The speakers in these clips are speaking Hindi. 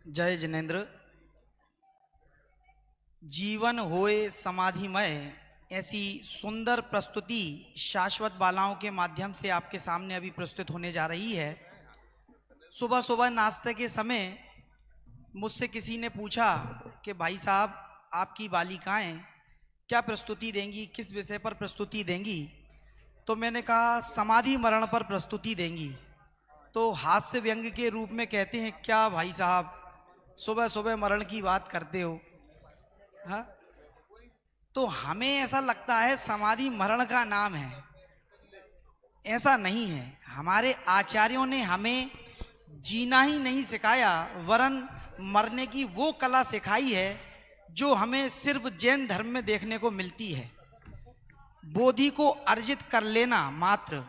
जय जिनेन्द्र। जीवन होए समाधिमय, ऐसी सुंदर प्रस्तुति शाश्वत बालाओं के माध्यम से आपके सामने अभी प्रस्तुत होने जा रही है। सुबह सुबह नाश्ते के समय मुझसे किसी ने पूछा कि भाई साहब, आपकी बालिकाएं क्या प्रस्तुति देंगी, किस विषय पर प्रस्तुति देंगी? तो मैंने कहा समाधि मरण पर प्रस्तुति देंगी। तो हास्य व्यंग के रूप में कहते हैं, क्या भाई साहब सुबह सुबह मरण की बात करते हो? हाँ, तो हमें ऐसा लगता है समाधि मरण का नाम है। ऐसा नहीं है। हमारे आचार्यों ने हमें जीना ही नहीं सिखाया, वरन मरने की वो कला सिखाई है जो हमें सिर्फ जैन धर्म में देखने को मिलती है। बोधि को अर्जित कर लेना मात्र,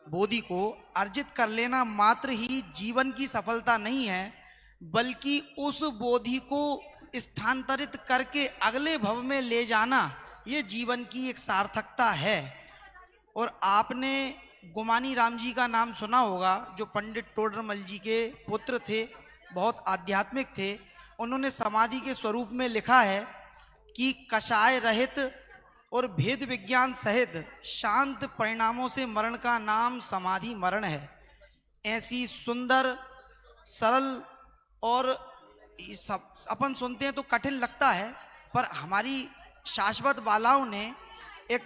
बोधि को अर्जित कर लेना मात्र ही जीवन की सफलता नहीं है, बल्कि उस बोधि को स्थानांतरित करके अगले भव में ले जाना, ये जीवन की एक सार्थकता है। और आपने गुमानी राम जी का नाम सुना होगा, जो पंडित टोडरमल जी के पुत्र थे, बहुत आध्यात्मिक थे। उन्होंने समाधि के स्वरूप में लिखा है कि कषाय रहित और भेद विज्ञान सहित शांत परिणामों से मरण का नाम समाधि मरण है। ऐसी सुंदर सरल, और सब अपन सुनते हैं तो कठिन लगता है, पर हमारी शाश्वत बालाओं ने एक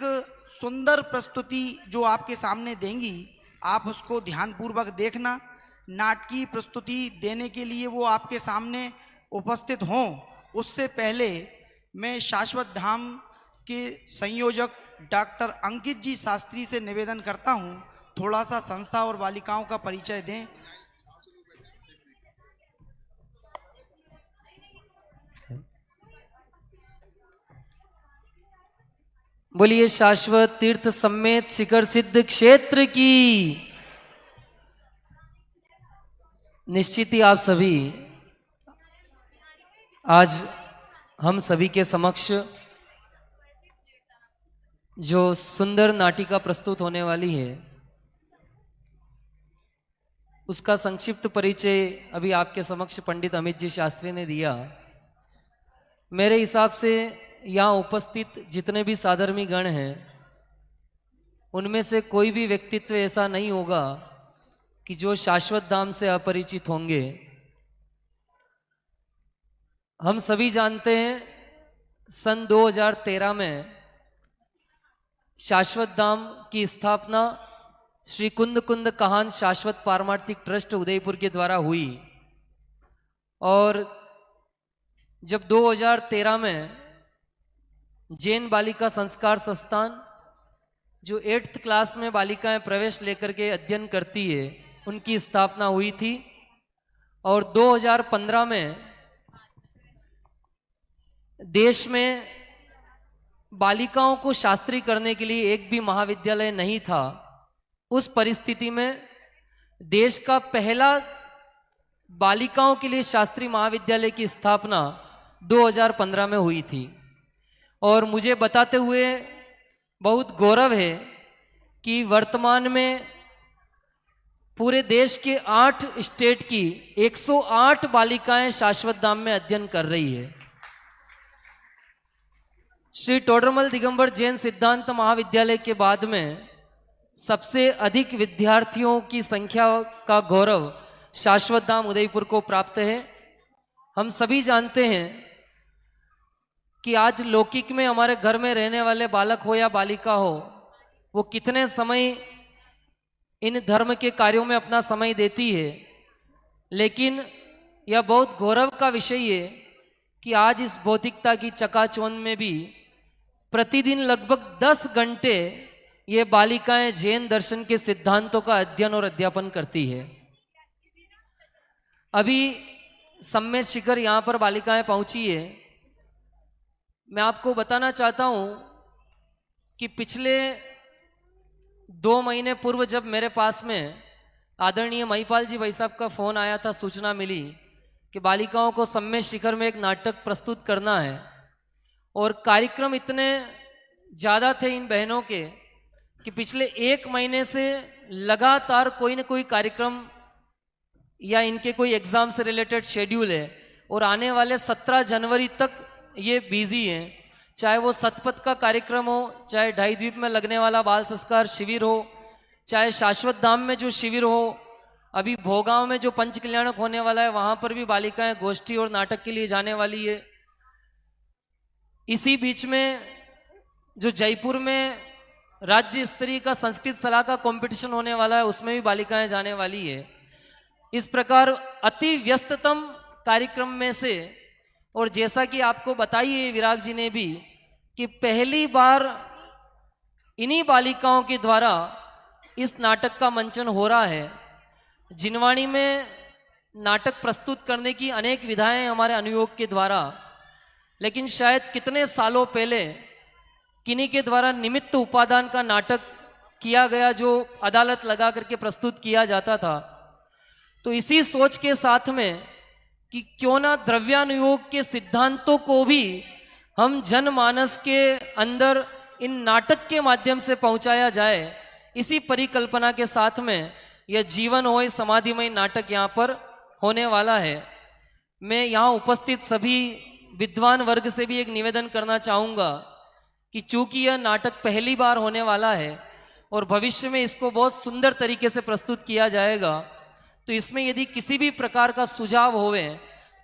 सुंदर प्रस्तुति जो आपके सामने देंगी, आप उसको ध्यानपूर्वक देखना। नाटकीय प्रस्तुति देने के लिए वो आपके सामने उपस्थित हों, उससे पहले मैं शाश्वत धाम के संयोजक डॉक्टर अंकित जी शास्त्री से निवेदन करता हूं, थोड़ा सा संस्था और बालिकाओं का परिचय दें। बोलिए शाश्वत तीर्थ समेत शिखर सिद्ध क्षेत्र की। निश्चित ही आप सभी आज हम सभी के समक्ष जो सुंदर नाटिका प्रस्तुत होने वाली है, उसका संक्षिप्त परिचय अभी आपके समक्ष पंडित अमित जी शास्त्री ने दिया। मेरे हिसाब से यहाँ उपस्थित जितने भी साधर्मी गण हैं, उनमें से कोई भी व्यक्तित्व ऐसा नहीं होगा कि जो शाश्वत धाम से अपरिचित होंगे। हम सभी जानते हैं सन 2013 में शाश्वत धाम की स्थापना श्री कुंद कुंद कहान शाश्वत पारमार्थिक ट्रस्ट उदयपुर के द्वारा हुई। और जब 2013 में जैन बालिका संस्कार संस्थान, जो 8th क्लास में बालिकाएं प्रवेश लेकर के अध्ययन करती है, उनकी स्थापना हुई थी। और 2015 में देश में बालिकाओं को शास्त्री करने के लिए एक भी महाविद्यालय नहीं था। उस परिस्थिति में देश का पहला बालिकाओं के लिए शास्त्री महाविद्यालय की स्थापना 2015 में हुई थी। और मुझे बताते हुए बहुत गौरव है कि वर्तमान में पूरे देश के 8 स्टेट की 108 बालिकाएं शाश्वत धाम में अध्ययन कर रही है। श्री टोडरमल दिगंबर जैन सिद्धांत महाविद्यालय के बाद में सबसे अधिक विद्यार्थियों की संख्या का गौरव शाश्वत धाम उदयपुर को प्राप्त है। हम सभी जानते हैं कि आज लौकिक में हमारे घर में रहने वाले बालक हो या बालिका हो, वो कितने समय इन धर्म के कार्यों में अपना समय देती है। लेकिन यह बहुत गौरव का विषय है कि आज इस भौतिकता की चकाचौंध में भी प्रतिदिन लगभग 10 घंटे ये बालिकाएं जैन दर्शन के सिद्धांतों का अध्ययन और अध्यापन करती है। अभी सम्मेद शिखर यहाँ पर बालिकाएं पहुंची है। मैं आपको बताना चाहता हूं कि पिछले 2 महीने पूर्व जब मेरे पास में आदरणीय महिपाल जी भाई साहब का फोन आया था, सूचना मिली कि बालिकाओं को सम्मेद शिखर में एक नाटक प्रस्तुत करना है। और कार्यक्रम इतने ज़्यादा थे इन बहनों के कि पिछले 1 महीने से लगातार कोई न कोई कार्यक्रम या इनके कोई एग्जाम से रिलेटेड शेड्यूल है, और आने वाले 17 जनवरी तक ये बिजी हैं। चाहे वो सतपथ का कार्यक्रम हो, चाहे ढाई द्वीप में लगने वाला बाल संस्कार शिविर हो, चाहे शाश्वत धाम में जो शिविर हो, अभी भोगांव में जो पंच कल्याणक होने वाला है वहां पर भी बालिकाएं गोष्ठी और नाटक के लिए जाने वाली है। इसी बीच में जो जयपुर में राज्य स्तरीय का संस्कृत सलाह का कंपटीशन होने वाला है उसमें भी बालिकाएं जाने वाली है। इस प्रकार अति व्यस्ततम कार्यक्रम में से, और जैसा कि आपको बताइए विराग जी ने भी, कि पहली बार इन्हीं बालिकाओं के द्वारा इस नाटक का मंचन हो रहा है। जिनवाणी में नाटक प्रस्तुत करने की अनेक विधाएं हमारे अनुयोग के द्वारा, लेकिन शायद कितने सालों पहले किन्हीं के द्वारा निमित्त उपादान का नाटक किया गया जो अदालत लगा करके प्रस्तुत किया जाता था। तो इसी सोच के साथ में कि क्यों ना द्रव्यानुयोग के सिद्धांतों को भी हम जनमानस के अंदर इन नाटक के माध्यम से पहुंचाया जाए, इसी परिकल्पना के साथ में यह जीवन होए समाधिमय नाटक यहाँ पर होने वाला है। मैं यहाँ उपस्थित सभी विद्वान वर्ग से भी एक निवेदन करना चाहूँगा कि चूंकि यह नाटक पहली बार होने वाला है और भविष्य में इसको बहुत सुंदर तरीके से प्रस्तुत किया जाएगा, तो इसमें यदि किसी भी प्रकार का सुझाव होवे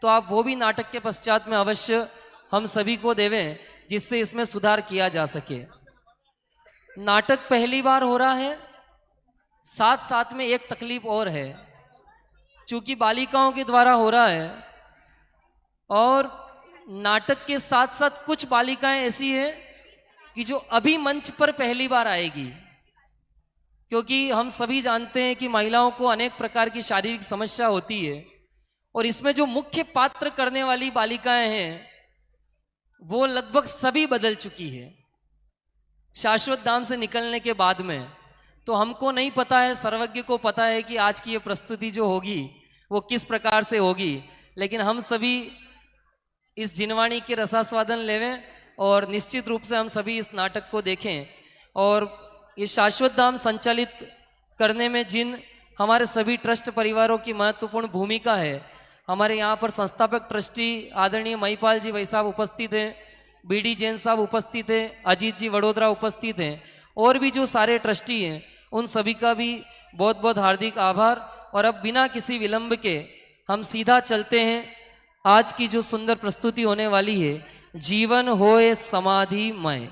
तो आप वो भी नाटक के पश्चात में अवश्य हम सभी को देवें, जिससे इसमें सुधार किया जा सके। नाटक पहली बार हो रहा है, साथ साथ में एक तकलीफ और है, चूंकि बालिकाओं के द्वारा हो रहा है और नाटक के साथ साथ कुछ बालिकाएं ऐसी है कि जो अभी मंच पर पहली बार आएगी, क्योंकि हम सभी जानते हैं कि महिलाओं को अनेक प्रकार की शारीरिक समस्या होती है और इसमें जो मुख्य पात्र करने वाली बालिकाएं हैं वो लगभग सभी बदल चुकी है शाश्वत धाम से निकलने के बाद में। तो हमको नहीं पता है, सर्वज्ञ को पता है कि आज की ये प्रस्तुति जो होगी वो किस प्रकार से होगी, लेकिन हम सभी इस जिनवाणी के रसास्वादन लेवें और निश्चित रूप से हम सभी इस नाटक को देखें। और ये शाश्वत धाम संचालित करने में जिन हमारे सभी ट्रस्ट परिवारों की महत्वपूर्ण भूमिका है, हमारे यहाँ पर संस्थापक ट्रस्टी आदरणीय महिपाल जी भाई साहब उपस्थित हैं, बीडी जैन साहब उपस्थित हैं, अजीत जी वडोदरा उपस्थित हैं, और भी जो सारे ट्रस्टी हैं उन सभी का भी बहुत बहुत हार्दिक आभार। और अब बिना किसी विलंब के हम सीधा चलते हैं आज की जो सुंदर प्रस्तुति होने वाली है, जीवन होए समाधिमय।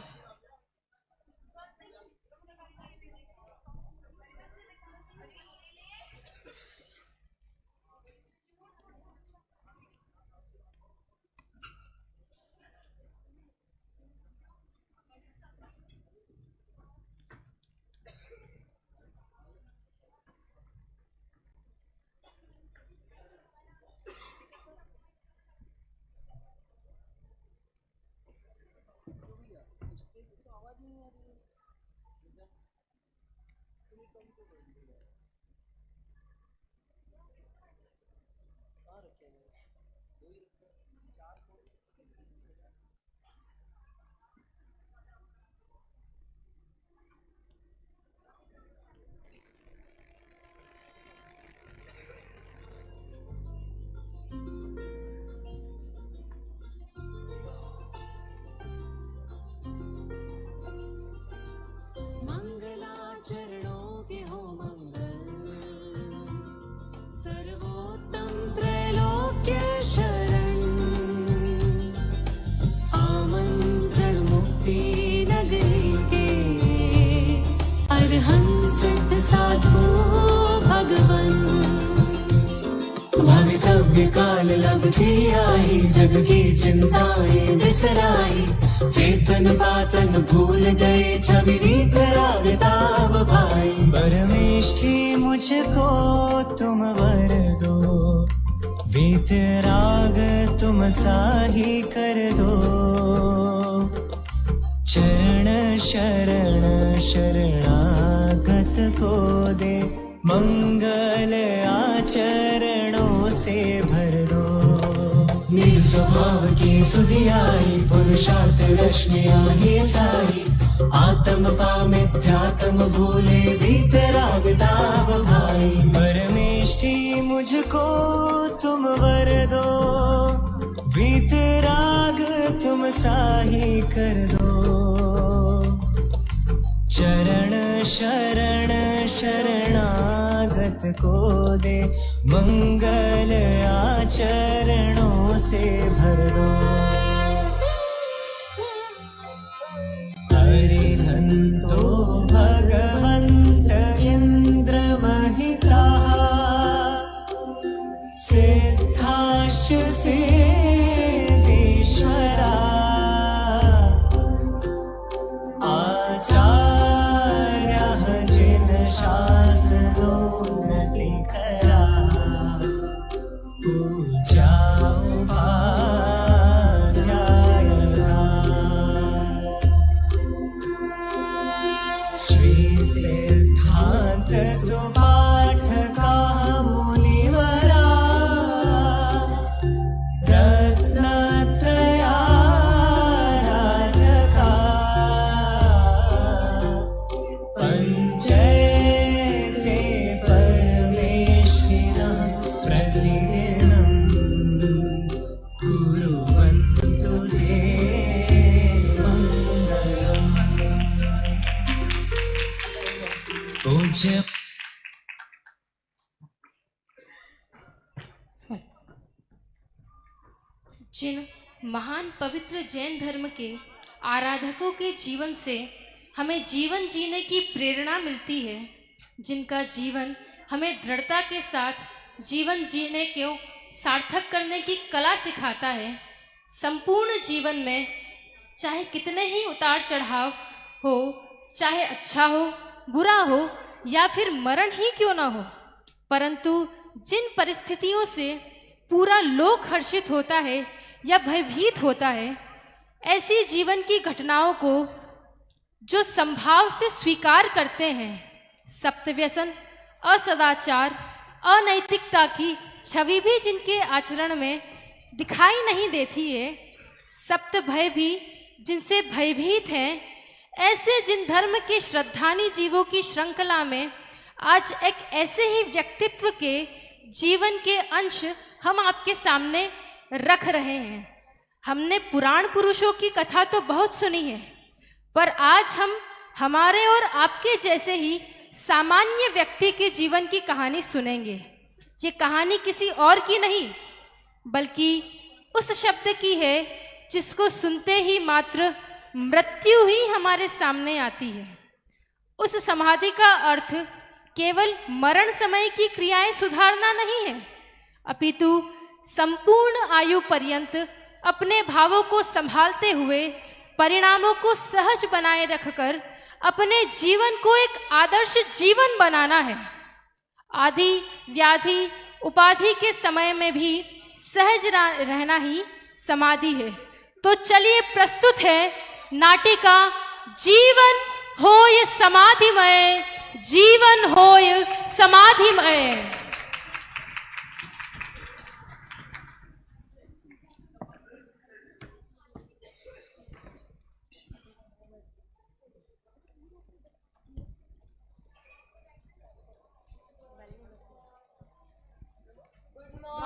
चरणों के हो मंगल, सर्वोत्तम त्रैलोक्य शरण, आमंत्रण मुक्ति नगरी के, अरहंत सिद्ध साधु भगवन, भवितव्य काल लब्धि आई, जग की चिंताएं बिसराई, चेतन बातन भूल गए, छवि रीत राग ताब भाई। परमेष्ठी मुझको तुम वर दो, वीत राग तुम साही कर दो, चरण शरण शरणागत को दे, मंगल आचरणों से भर दो। निस्वभाव की सुधि आई, पुरुषार्थ रश्मियाँ ही छाई, आत्म पामिथ्यात्म भूले, वीतराग ताप भाई। परमेष्ठी मुझको तुम वर दो, कर दो। चरण शरण शरणागत को दे, मंगल आचरणों से भर दो। हरिहन्तो भगवन्त इन्द्र महिताः, सिद्धाश्च सिद्धीश्वरा, आचार्यः जिन शासनोन्नति करा, पूजा उपाध्यायना। श्री सिद्धांत सुपाठका मुनिवरा, रत्नत्रयाराधका, पंचैते परमेष्ठिनः प्रतिदिनं, कुर्वन्तु ते मङ्गलम्। पूज्य जिन महान पवित्र जैन धर्म के आराधकों के जीवन से हमें जीवन जीने की प्रेरणा मिलती है, जिनका जीवन हमें दृढ़ता के साथ जीवन जीने को सार्थक करने की कला सिखाता है। संपूर्ण जीवन में चाहे कितने ही उतार चढ़ाव हो, चाहे अच्छा हो, बुरा हो या फिर मरण ही क्यों ना हो, परंतु जिन परिस्थितियों से पूरा लोक हर्षित होता है या भयभीत होता है, ऐसी जीवन की घटनाओं को जो संभाव से स्वीकार करते हैं, सप्तव्यसन, असदाचार, अनैतिकता की छवि भी जिनके आचरण में दिखाई नहीं देती है, सप्त भय भी जिनसे भयभीत हैं, ऐसे जिन धर्म के श्रद्धानी जीवों की श्रृंखला में आज एक ऐसे ही व्यक्तित्व के जीवन के अंश हम आपके सामने रख रहे हैं। हमने पुराण पुरुषों की कथा तो बहुत सुनी है, पर आज हम हमारे और आपके जैसे ही सामान्य व्यक्ति के जीवन की कहानी सुनेंगे। ये कहानी किसी और की नहीं, बल्कि उस शब्द की है जिसको सुनते ही मात्र मृत्यु ही हमारे सामने आती है। उस समाधि का अर्थ केवल मरण समय की क्रियाएं सुधारना नहीं है, अपितु संपूर्ण आयु पर्यंत अपने भावों को संभालते हुए परिणामों को सहज बनाए रखकर अपने जीवन को एक आदर्श जीवन बनाना है। आदि व्याधि उपाधि के समय में भी सहज रहना ही समाधि है। तो चलिए प्रस्तुत है नाटिका जीवन होय समाधिमय, जीवन होय समाधिमय।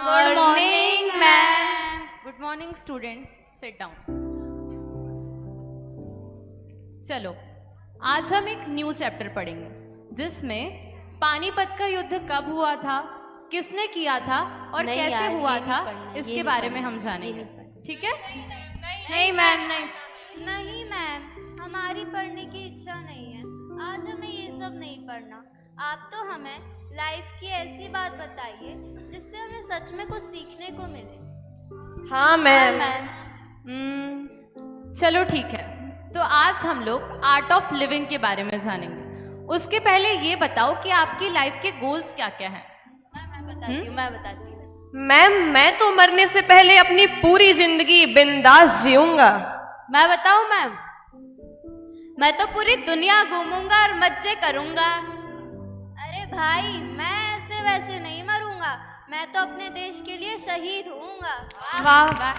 Good morning, ma'am. Good morning, students. Sit down. चलो, आज हम एक न्यू चैप्टर पढ़ेंगे जिसमें पानीपत का युद्ध कब हुआ था, किसने किया था और कैसे हुआ था, इसके बारे में हम जानेंगे। ठीक है? नहीं मैम, नहीं मैम, हमारी पढ़ने की इच्छा नहीं है। आज हमें ये सब नहीं पढ़ना। आप तो हमें लाइफ की ऐसी बात बताइए जिससे हमें सच में कुछ सीखने को मिले। हाँ मैम। चलो ठीक है, तो आज हम लोग आर्ट ऑफ लिविंग के बारे में जानेंगे। उसके पहले ये बताओ कि आपकी लाइफ के गोल्स क्या क्या हैं? मैं बताती हूँ। मैम, मैं तो मरने से पहले अपनी पूरी जिंदगी बिंदास जीऊंगा। मैं बताऊँ मैम? मैं तो पूरी दुनिया घूमूंगा और मजे करूंगा। अरे भाई, मैं ऐसे वैसे नहीं मरूंगा, मैं तो अपने देश के लिए शहीद होऊंगा। वाह वाह।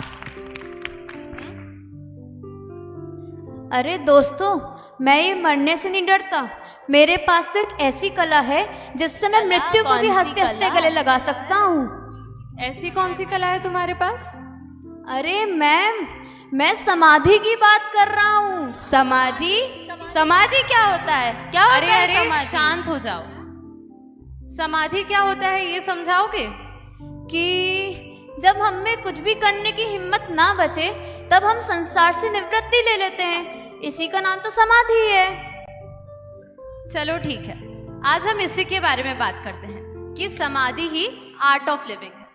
अरे दोस्तों, मैं ये मरने से नहीं डरता। मेरे पास तो एक ऐसी कला है जिससे मैं मृत्यु को भी हंसते हंसते गले लगा सकता हूँ। ऐसी कौन सी कला है तुम्हारे पास? अरे मैम, मैं समाधि की बात कर रहा हूँ। समाधि? समाधि क्या होता है? क्या होता अरे है अरे समाधि? शांत हो जाओ। समाधि क्या होता है ये समझाओगे? कि जब हम में कुछ भी करने की हिम्मत ना बचे तब हम संसार से निवृत्ति ले लेते हैं, इसी का नाम तो समाधि है। चलो ठीक है, आज हम इसी के बारे में बात करते हैं कि समाधि ही आर्ट ऑफ लिविंग है।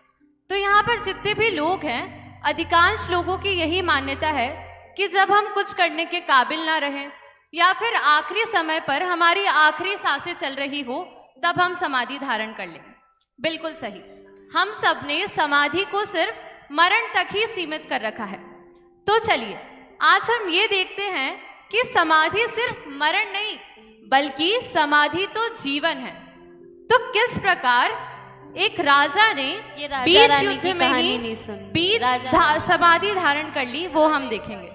तो यहाँ पर जितने भी लोग हैं, अधिकांश लोगों की यही मान्यता है कि जब हम कुछ करने के काबिल ना रहें या फिर आखिरी समय पर हमारी आखिरी सांसें चल रही हो, तब हम समाधि धारण कर लेंगे। बिल्कुल सही, हम सब ने समाधि को सिर्फ मरण तक ही सीमित कर रखा है। तो चलिए आज हम ये देखते हैं कि समाधि सिर्फ मरण नहीं बल्कि समाधि तो जीवन है। तो किस प्रकार एक राजा ने बीच युद्ध में ही समाधि धारण कर ली, वो हम देखेंगे।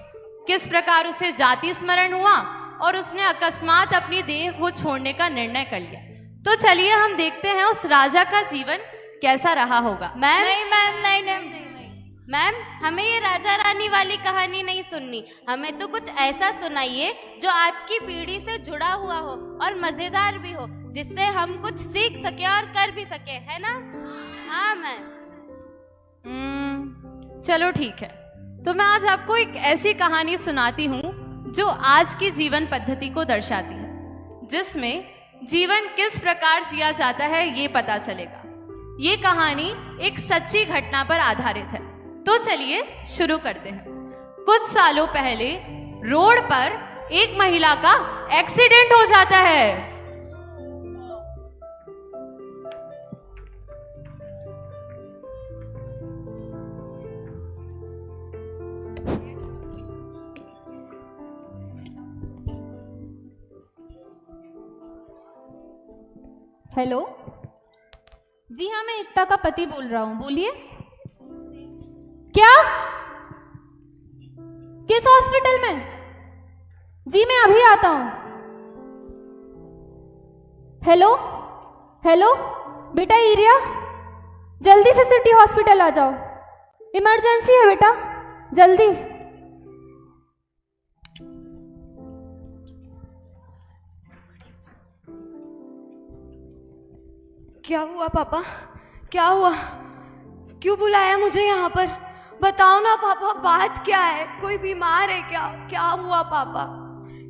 किस प्रकार उसे जाति स्मरण हुआ और उसने अकस्मात अपनी देह को छोड़ने का निर्णय कर लिया। तो चलिए हम देखते हैं उस राजा का जीवन कैसा रहा होगा। मैम नहीं मैम नहीं मैम, हमें ये राजा रानी वाली कहानी नहीं सुननी, हमें तो कुछ ऐसा सुनाइए जो आज की पीढ़ी से जुड़ा हुआ हो और मजेदार भी हो, जिससे हम कुछ सीख सके और कर भी सके, है ना? हाँ मैम। चलो ठीक है, तो मैं आज आपको एक ऐसी कहानी सुनाती हूँ जो आज की जीवन पद्धति को दर्शाती है, जिसमें जीवन किस प्रकार जिया जाता है ये पता चलेगा। ये कहानी एक सच्ची घटना पर आधारित है। तो चलिए शुरू करते हैं। कुछ सालों पहले रोड पर एक महिला का एक्सीडेंट हो जाता है। हेलो जी हाँ, मैं एकता का पति बोल रहा हूँ, बोलिए। क्या? किस हॉस्पिटल में? जी मैं अभी आता हूँ। हेलो हेलो बेटा इरिया, जल्दी से सिटी हॉस्पिटल आ जाओ, इमरजेंसी है बेटा, जल्दी। क्या हुआ पापा? क्या हुआ? क्यों बुलाया मुझे यहाँ पर? बताओ ना पापा, बात क्या है? कोई बीमार है क्या? क्या हुआ पापा?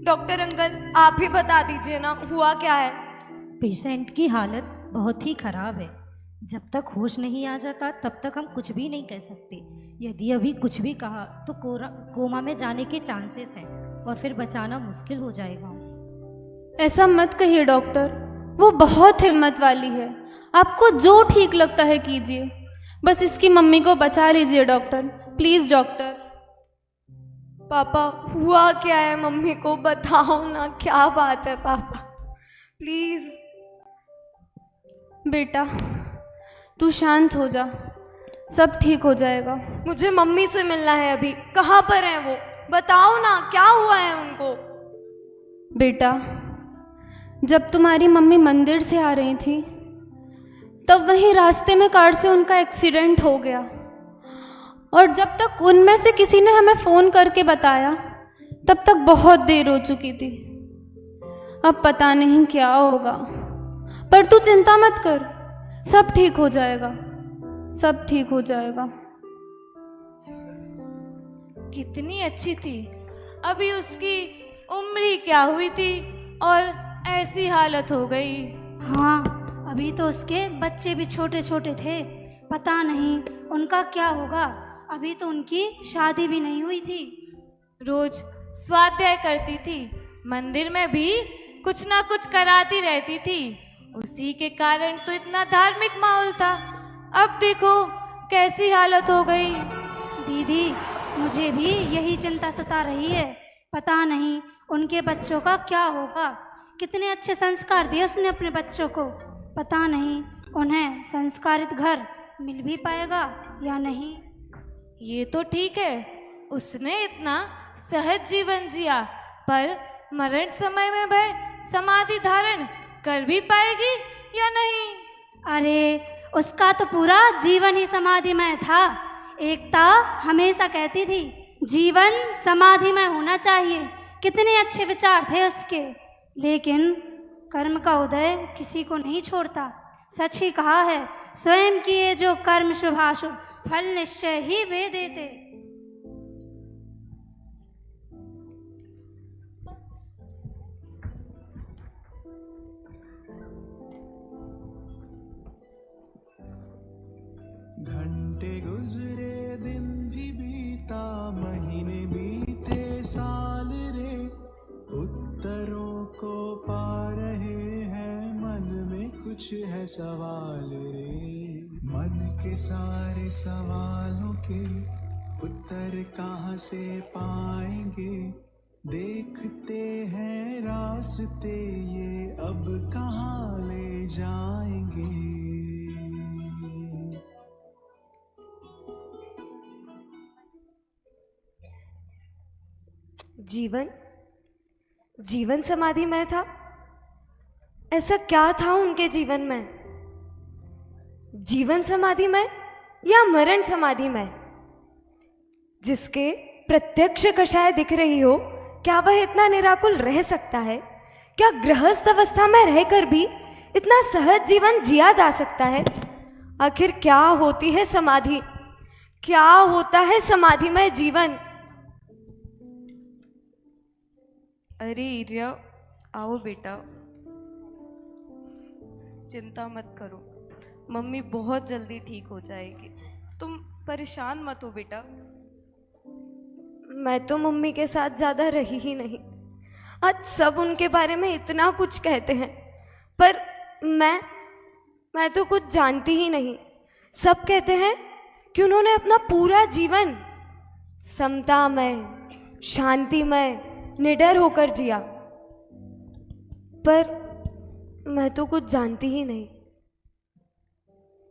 डॉक्टर अंकल आप ही बता दीजिए ना, हुआ क्या है? पेशेंट की हालत बहुत ही खराब है। जब तक होश नहीं आ जाता तब तक हम कुछ भी नहीं कह सकते। यदि अभी कुछ भी कहा तो कोमा में जाने के चांसेस हैं और फिर बचाना मुश्किल हो जाएगा। ऐसा मत कहिए डॉक्टर, वो बहुत हिम्मत वाली है। आपको जो ठीक लगता है कीजिए, बस इसकी मम्मी को बचा लीजिए डॉक्टर, प्लीज डॉक्टर। पापा हुआ क्या है? मम्मी को बताओ ना, क्या बात है पापा, प्लीज। बेटा तू शांत हो जा, सब ठीक हो जाएगा। मुझे मम्मी से मिलना है अभी। कहाँ पर है वो? बताओ ना, क्या हुआ है उनको? बेटा जब तुम्हारी मम्मी मंदिर से आ रही थी तब वहीं रास्ते में कार से उनका एक्सीडेंट हो गया, और जब तक उनमें से किसी ने हमें फोन करके बताया तब तक बहुत देर हो चुकी थी। अब पता नहीं क्या होगा, पर तू चिंता मत कर, सब ठीक हो जाएगा, सब ठीक हो जाएगा। कितनी अच्छी थी, अभी उसकी उम्र ही क्या हुई थी और ऐसी हालत हो गई। हाँ, अभी तो उसके बच्चे भी छोटे छोटे थे, पता नहीं उनका क्या होगा। अभी तो उनकी शादी भी नहीं हुई थी। रोज स्वाध्याय करती थी, मंदिर में भी कुछ ना कुछ कराती रहती थी, उसी के कारण तो इतना धार्मिक माहौल था। अब देखो कैसी हालत हो गई। दीदी मुझे भी यही चिंता सता रही है, पता नहीं उनके बच्चों का क्या होगा। कितने अच्छे संस्कार दिए उसने अपने बच्चों को, पता नहीं उन्हें संस्कारित घर मिल भी पाएगा या नहीं। ये तो ठीक है, उसने इतना सहज जीवन जिया, पर मरण समय में वह समाधि धारण कर भी पाएगी या नहीं? अरे उसका तो पूरा जीवन ही समाधिमय था। एकता हमेशा कहती थी जीवन समाधि में होना चाहिए। कितने अच्छे विचार थे उसके, लेकिन कर्म का उदय किसी को नहीं छोड़ता। सच ही कहा है, स्वयं किए जो कर्म शुभाशुभ फल निश्चय ही वे देते। घंटे गुजरे दिन भी बीता, महीने बीते साल रे, उत्तरों को पा रहे हैं, मन में कुछ है सवाल रे। मन के सारे सवालों के उत्तर कहाँ से पाएंगे, देखते हैं रास्ते ये अब कहाँ ले जाएंगे। जीवन समाधि में था। ऐसा क्या था उनके जीवन में? जीवन समाधि में या मरण समाधि में? जिसके प्रत्यक्ष कषाय दिख रही हो, क्या वह इतना निराकुल रह सकता है? क्या गृहस्थ अवस्था में रहकर भी इतना सहज जीवन जिया जा सकता है? आखिर क्या होती है समाधि? क्या होता है समाधि में जीवन? अरे इरिया, आओ बेटा, चिंता मत करो, मम्मी बहुत जल्दी ठीक हो जाएगी, तुम परेशान मत हो बेटा। मैं तो मम्मी के साथ ज्यादा रही ही नहीं। आज सब उनके बारे में इतना कुछ कहते हैं, पर मैं तो कुछ जानती ही नहीं। सब कहते हैं कि उन्होंने अपना पूरा जीवन समता में, शांति में, निडर होकर जिया, पर मैं तो कुछ जानती ही नहीं।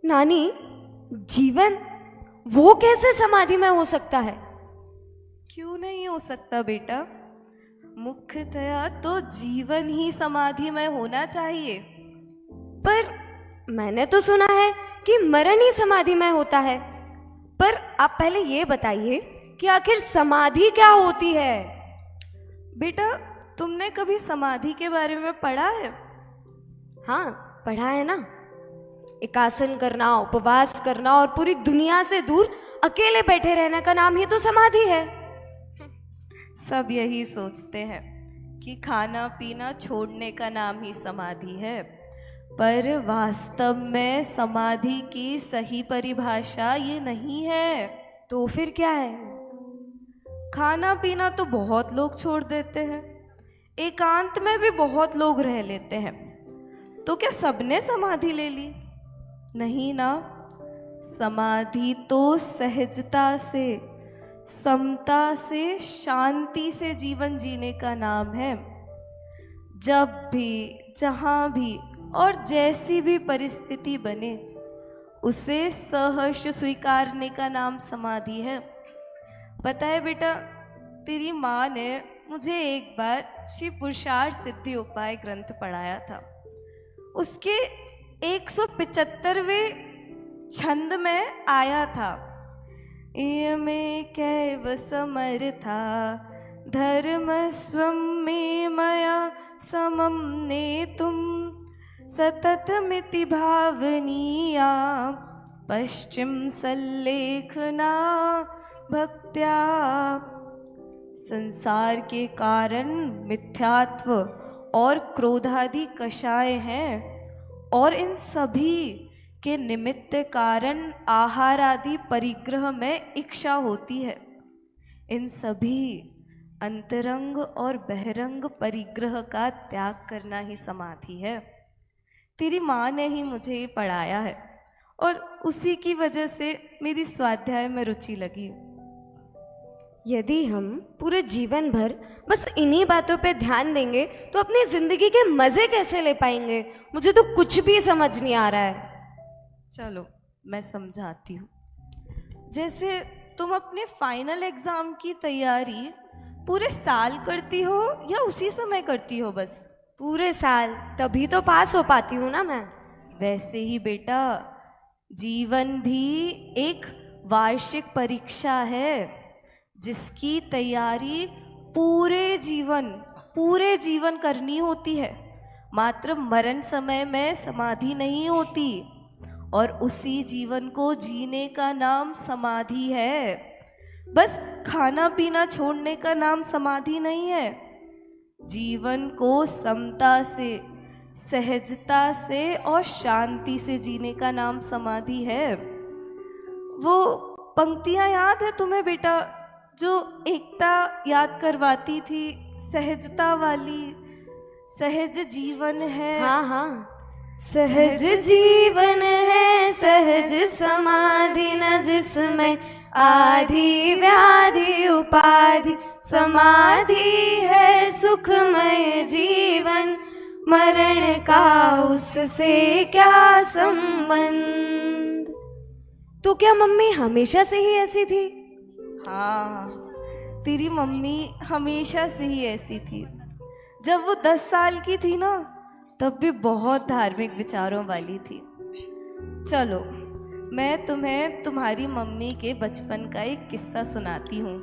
नानी, जीवन वो कैसे समाधि में हो सकता है? क्यों नहीं हो सकता बेटा, मुख्यतया तो जीवन ही समाधि में होना चाहिए। पर मैंने तो सुना है कि मरण ही समाधि में होता है। पर आप पहले ये बताइए कि आखिर समाधि क्या होती है? बेटा, तुमने कभी समाधि के बारे में पढ़ा है? हाँ, पढ़ा है ना। एकासन करना, उपवास करना और पूरी दुनिया से दूर अकेले बैठे रहने का नाम ही तो समाधि है। सब यही सोचते हैं कि खाना पीना छोड़ने का नाम ही समाधि है, पर वास्तव में समाधि की सही परिभाषा ये नहीं है। तो फिर क्या है? खाना पीना तो बहुत लोग छोड़ देते हैं, एकांत में भी बहुत लोग रह लेते हैं, तो क्या सबने समाधि ले ली? नहीं ना। समाधि तो सहजता से, समता से, शांति से जीवन जीने का नाम है। जब भी, जहाँ भी और जैसी भी परिस्थिति बने, उसे सहर्ष स्वीकारने का नाम समाधि है। पता है बेटा, तेरी माँ ने मुझे एक बार श्री पुरुषार्थ सिद्धि उपाय ग्रंथ पढ़ाया था। उसके 175वें छंद में आया था, में कैव समर्था धर्म स्वम में मया समम नेतुम सततमिति भावनीया पश्चिम सल्लेखना भक्त्या। संसार के कारण मिथ्यात्व और क्रोधादि कषाय हैं, और इन सभी के निमित्त कारण आहार आदि परिग्रह में इच्छा होती है। इन सभी अंतरंग और बहिरंग परिग्रह का त्याग करना ही समाधि है। तेरी माँ ने ही मुझे ये पढ़ाया है, और उसी की वजह से मेरी स्वाध्याय में रुचि लगी। यदि हम पूरे जीवन भर बस इन्हीं बातों पे ध्यान देंगे तो अपनी जिंदगी के मजे कैसे ले पाएंगे? मुझे तो कुछ भी समझ नहीं आ रहा है। चलो मैं समझाती हूँ। जैसे तुम अपने फाइनल एग्जाम की तैयारी पूरे साल करती हो या उसी समय करती हो? बस पूरे साल, तभी तो पास हो पाती हूँ ना मैं। वैसे ही बेटा, जीवन भी एक वार्षिक परीक्षा है। जिसकी तैयारी पूरे जीवन करनी होती है। मात्र मरण समय में समाधि नहीं होती, और उसी जीवन को जीने का नाम समाधि है। बस खाना पीना छोड़ने का नाम समाधि नहीं है। जीवन को समता से, सहजता से और शांति से जीने का नाम समाधि है। वो पंक्तियां याद है तुम्हें बेटा, जो एकता याद करवाती थी, सहजता वाली? सहज जीवन है। हाँ हाँ, सहज जीवन है सहज समाधि, न जिसमें आदि व्याधि उपाधि। समाधि है सुखमय जीवन, मरण का उससे क्या संबंध। तो क्या मम्मी हमेशा से ही ऐसी थी? हाँ, तेरी मम्मी हमेशा से ही ऐसी थी। जब वो 10 साल की थी ना, तब भी बहुत धार्मिक विचारों वाली थी। चलो, मैं तुम्हें तुम्हारी मम्मी के बचपन का एक किस्सा सुनाती हूँ।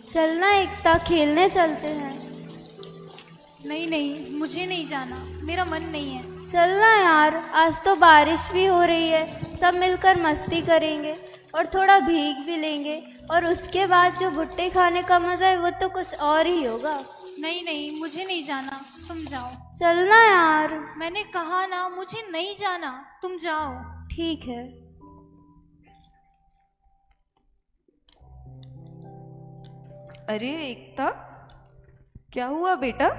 चलना एकता, खेलने चलते हैं। नहीं नहीं, मुझे नहीं जाना, मेरा मन नहीं है। चलना यार, आज तो बारिश भी हो रही है, सब मिलकर मस्ती करेंगे और थोड़ा भीग भी लेंगे, और उसके बाद जो भुट्टे खाने का मजा है वो तो कुछ और ही होगा। नहीं नहीं, मुझे नहीं जाना, तुम जाओ। चलना यार। मैंने कहा ना, मुझे नहीं जाना, तुम जाओ। ठीक है। अरे एकता, क्या हुआ बेटा?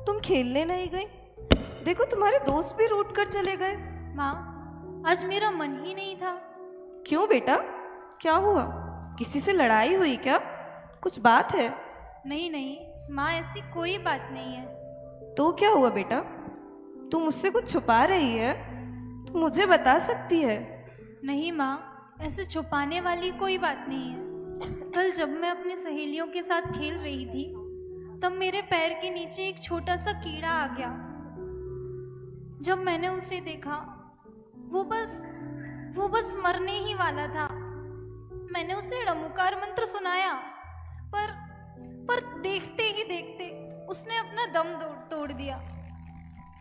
तुम खेलने नहीं गई? देखो तुम्हारे दोस्त भी रूठ कर चले गए। माँ, आज मेरा मन ही नहीं था। क्यों बेटा, क्या हुआ? किसी से लड़ाई हुई क्या? कुछ बात है? नहीं नहीं माँ, ऐसी कोई बात नहीं है। तो क्या हुआ बेटा? तू मुझसे कुछ छुपा रही है? तू मुझे बता सकती है। नहीं माँ, ऐसे छुपाने वाली कोई बात नहीं है। कल जब मैं अपनी सहेलियों के साथ खेल रही थी, तब मेरे पैर के नीचे एक छोटा सा कीड़ा आ गया। जब मैंने उसे देखा, वो बस मरने ही वाला था। मैंने उसे ड़मुकार मंत्र सुनाया, पर देखते ही देखते उसने अपना दम तोड़ दिया।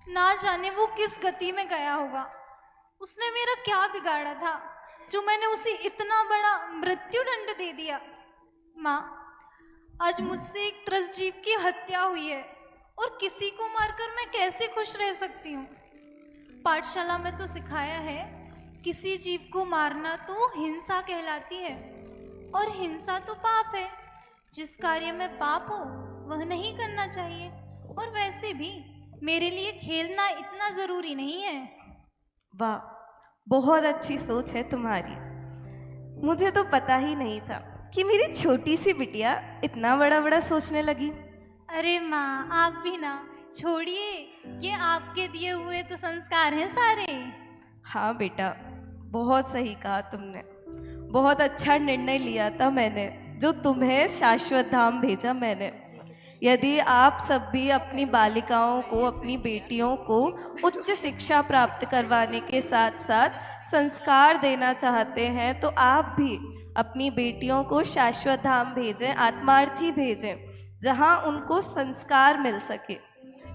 ना जाने वो किस गति में गया होगा। उसने मेरा क्या बिगाड़ा था जो मैंने उसे इतना बड़ा मृत्यु दंड दे दिया। माँ, आज मुझसे एक त्रस्त जीव की हत्या हुई है, और किसी को मारकर मैं कैसे खुश रह सकती हूँ? पाठशाला में तो सिखाया है, किसी जीव को मारना तो हिंसा कहलाती है, और हिंसा तो पाप है। जिस कार्य में पाप हो वह नहीं करना चाहिए। और वैसे भी मेरे लिए खेलना इतना जरूरी नहीं है। वाह, बहुत अच्छी सोच है तुम्हारी। मुझे तो पता ही नहीं था कि मेरी छोटी सी बिटिया इतना बड़ा बड़ा सोचने लगी। अरे माँ, आप भी ना छोड़िए, ये आपके दिए हुए तो संस्कार हैं सारे। हाँ बेटा, बहुत सही कहा तुमने। बहुत अच्छा निर्णय लिया था मैंने, जो तुम्हें शाश्वत धाम भेजा मैंने। यदि आप सब भी अपनी बालिकाओं को, अपनी बेटियों को उच्च शिक्षा प्राप्त करवाने के साथ साथ संस्कार देना चाहते हैं, तो आप भी अपनी बेटियों को शाश्वत धाम भेजें, आत्मार्थी भेजें, जहां उनको संस्कार मिल सके।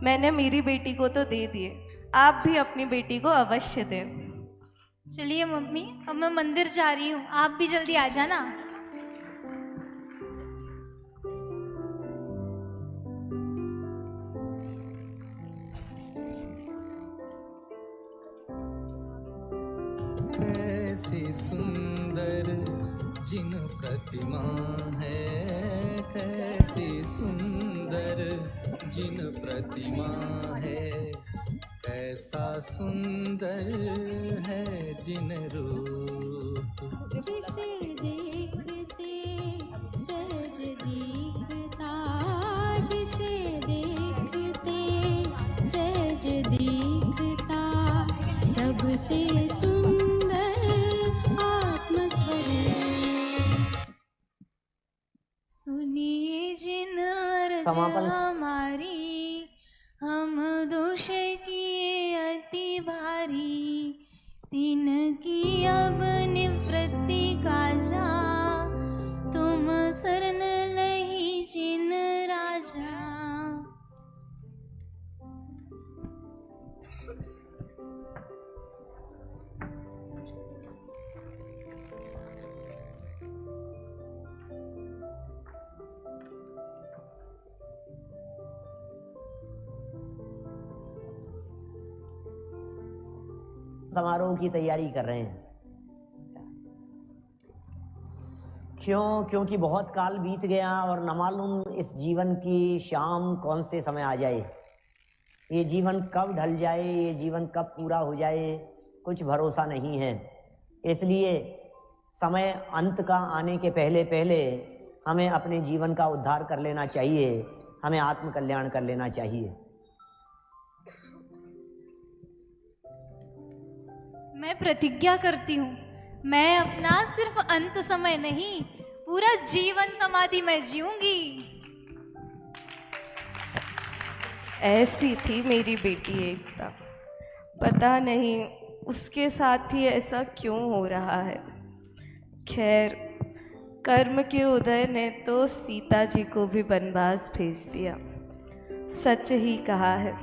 मैंने मेरी बेटी को तो दे दिए, आप भी अपनी बेटी को अवश्य दें। चलिए मम्मी, अब मैं मंदिर जा रही हूँ, आप भी जल्दी आ जाना। कैसी सुंदर जिन प्रतिमा है, कैसी सुंदर जिन प्रतिमा है, कैसा सुंदर है जिन रूप। जिसे देखते सहज दीखता, जिसे देखते सहज दीखता, सबसे सुंदर आत्मस्वरूप। सुनिए जिन अर्ज हमारी, हम दोष किए अति भारी। समारोह की तैयारी कर रहे हैं। क्योंकि बहुत काल बीत गया और न मालूम इस जीवन की शाम कौन से समय आ जाए, ये जीवन कब ढल जाए, ये जीवन कब पूरा हो जाए, कुछ भरोसा नहीं है। इसलिए समय अंत का आने के पहले पहले हमें अपने जीवन का उद्धार कर लेना चाहिए, हमें आत्मकल्याण कर लेना चाहिए। मैं प्रतिज्ञा करती हूँ, मैं अपना सिर्फ अंत समय नहीं, पूरा जीवन समाधि में जीऊंगी। ऐसी थी मेरी बेटी एकता, पता नहीं उसके साथ ही ऐसा क्यों हो रहा है। खैर, कर्म के उदय ने तो सीता जी को भी वनवास भेज दिया। सच ही कहा है,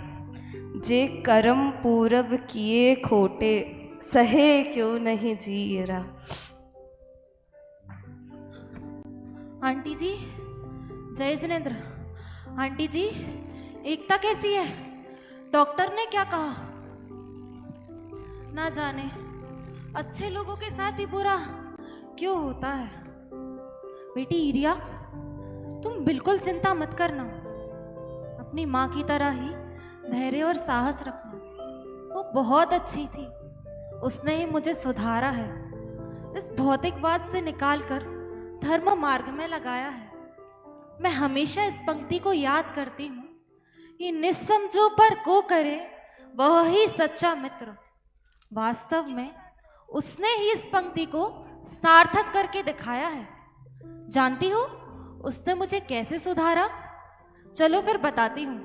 जे कर्म पूरब किए खोटे, सहे क्यों नहीं जी रहा। आंटी जी, जय जिनेंद्र। आंटी जी, एकता कैसी है? डॉक्टर ने क्या कहा? ना जाने अच्छे लोगों के साथ ही बुरा क्यों होता है। बेटी इरिया, तुम बिल्कुल चिंता मत करना, अपनी माँ की तरह ही धैर्य और साहस रखना। वो बहुत अच्छी थी, उसने ही मुझे सुधारा है, इस भौतिकवाद से निकालकर धर्म मार्ग में लगाया है। मैं हमेशा इस पंक्ति को याद करती हूँ कि निस्समझों पर को करे वह ही सच्चा मित्र। वास्तव में उसने ही इस पंक्ति को सार्थक करके दिखाया है। जानती हो उसने मुझे कैसे सुधारा? चलो फिर बताती हूँ।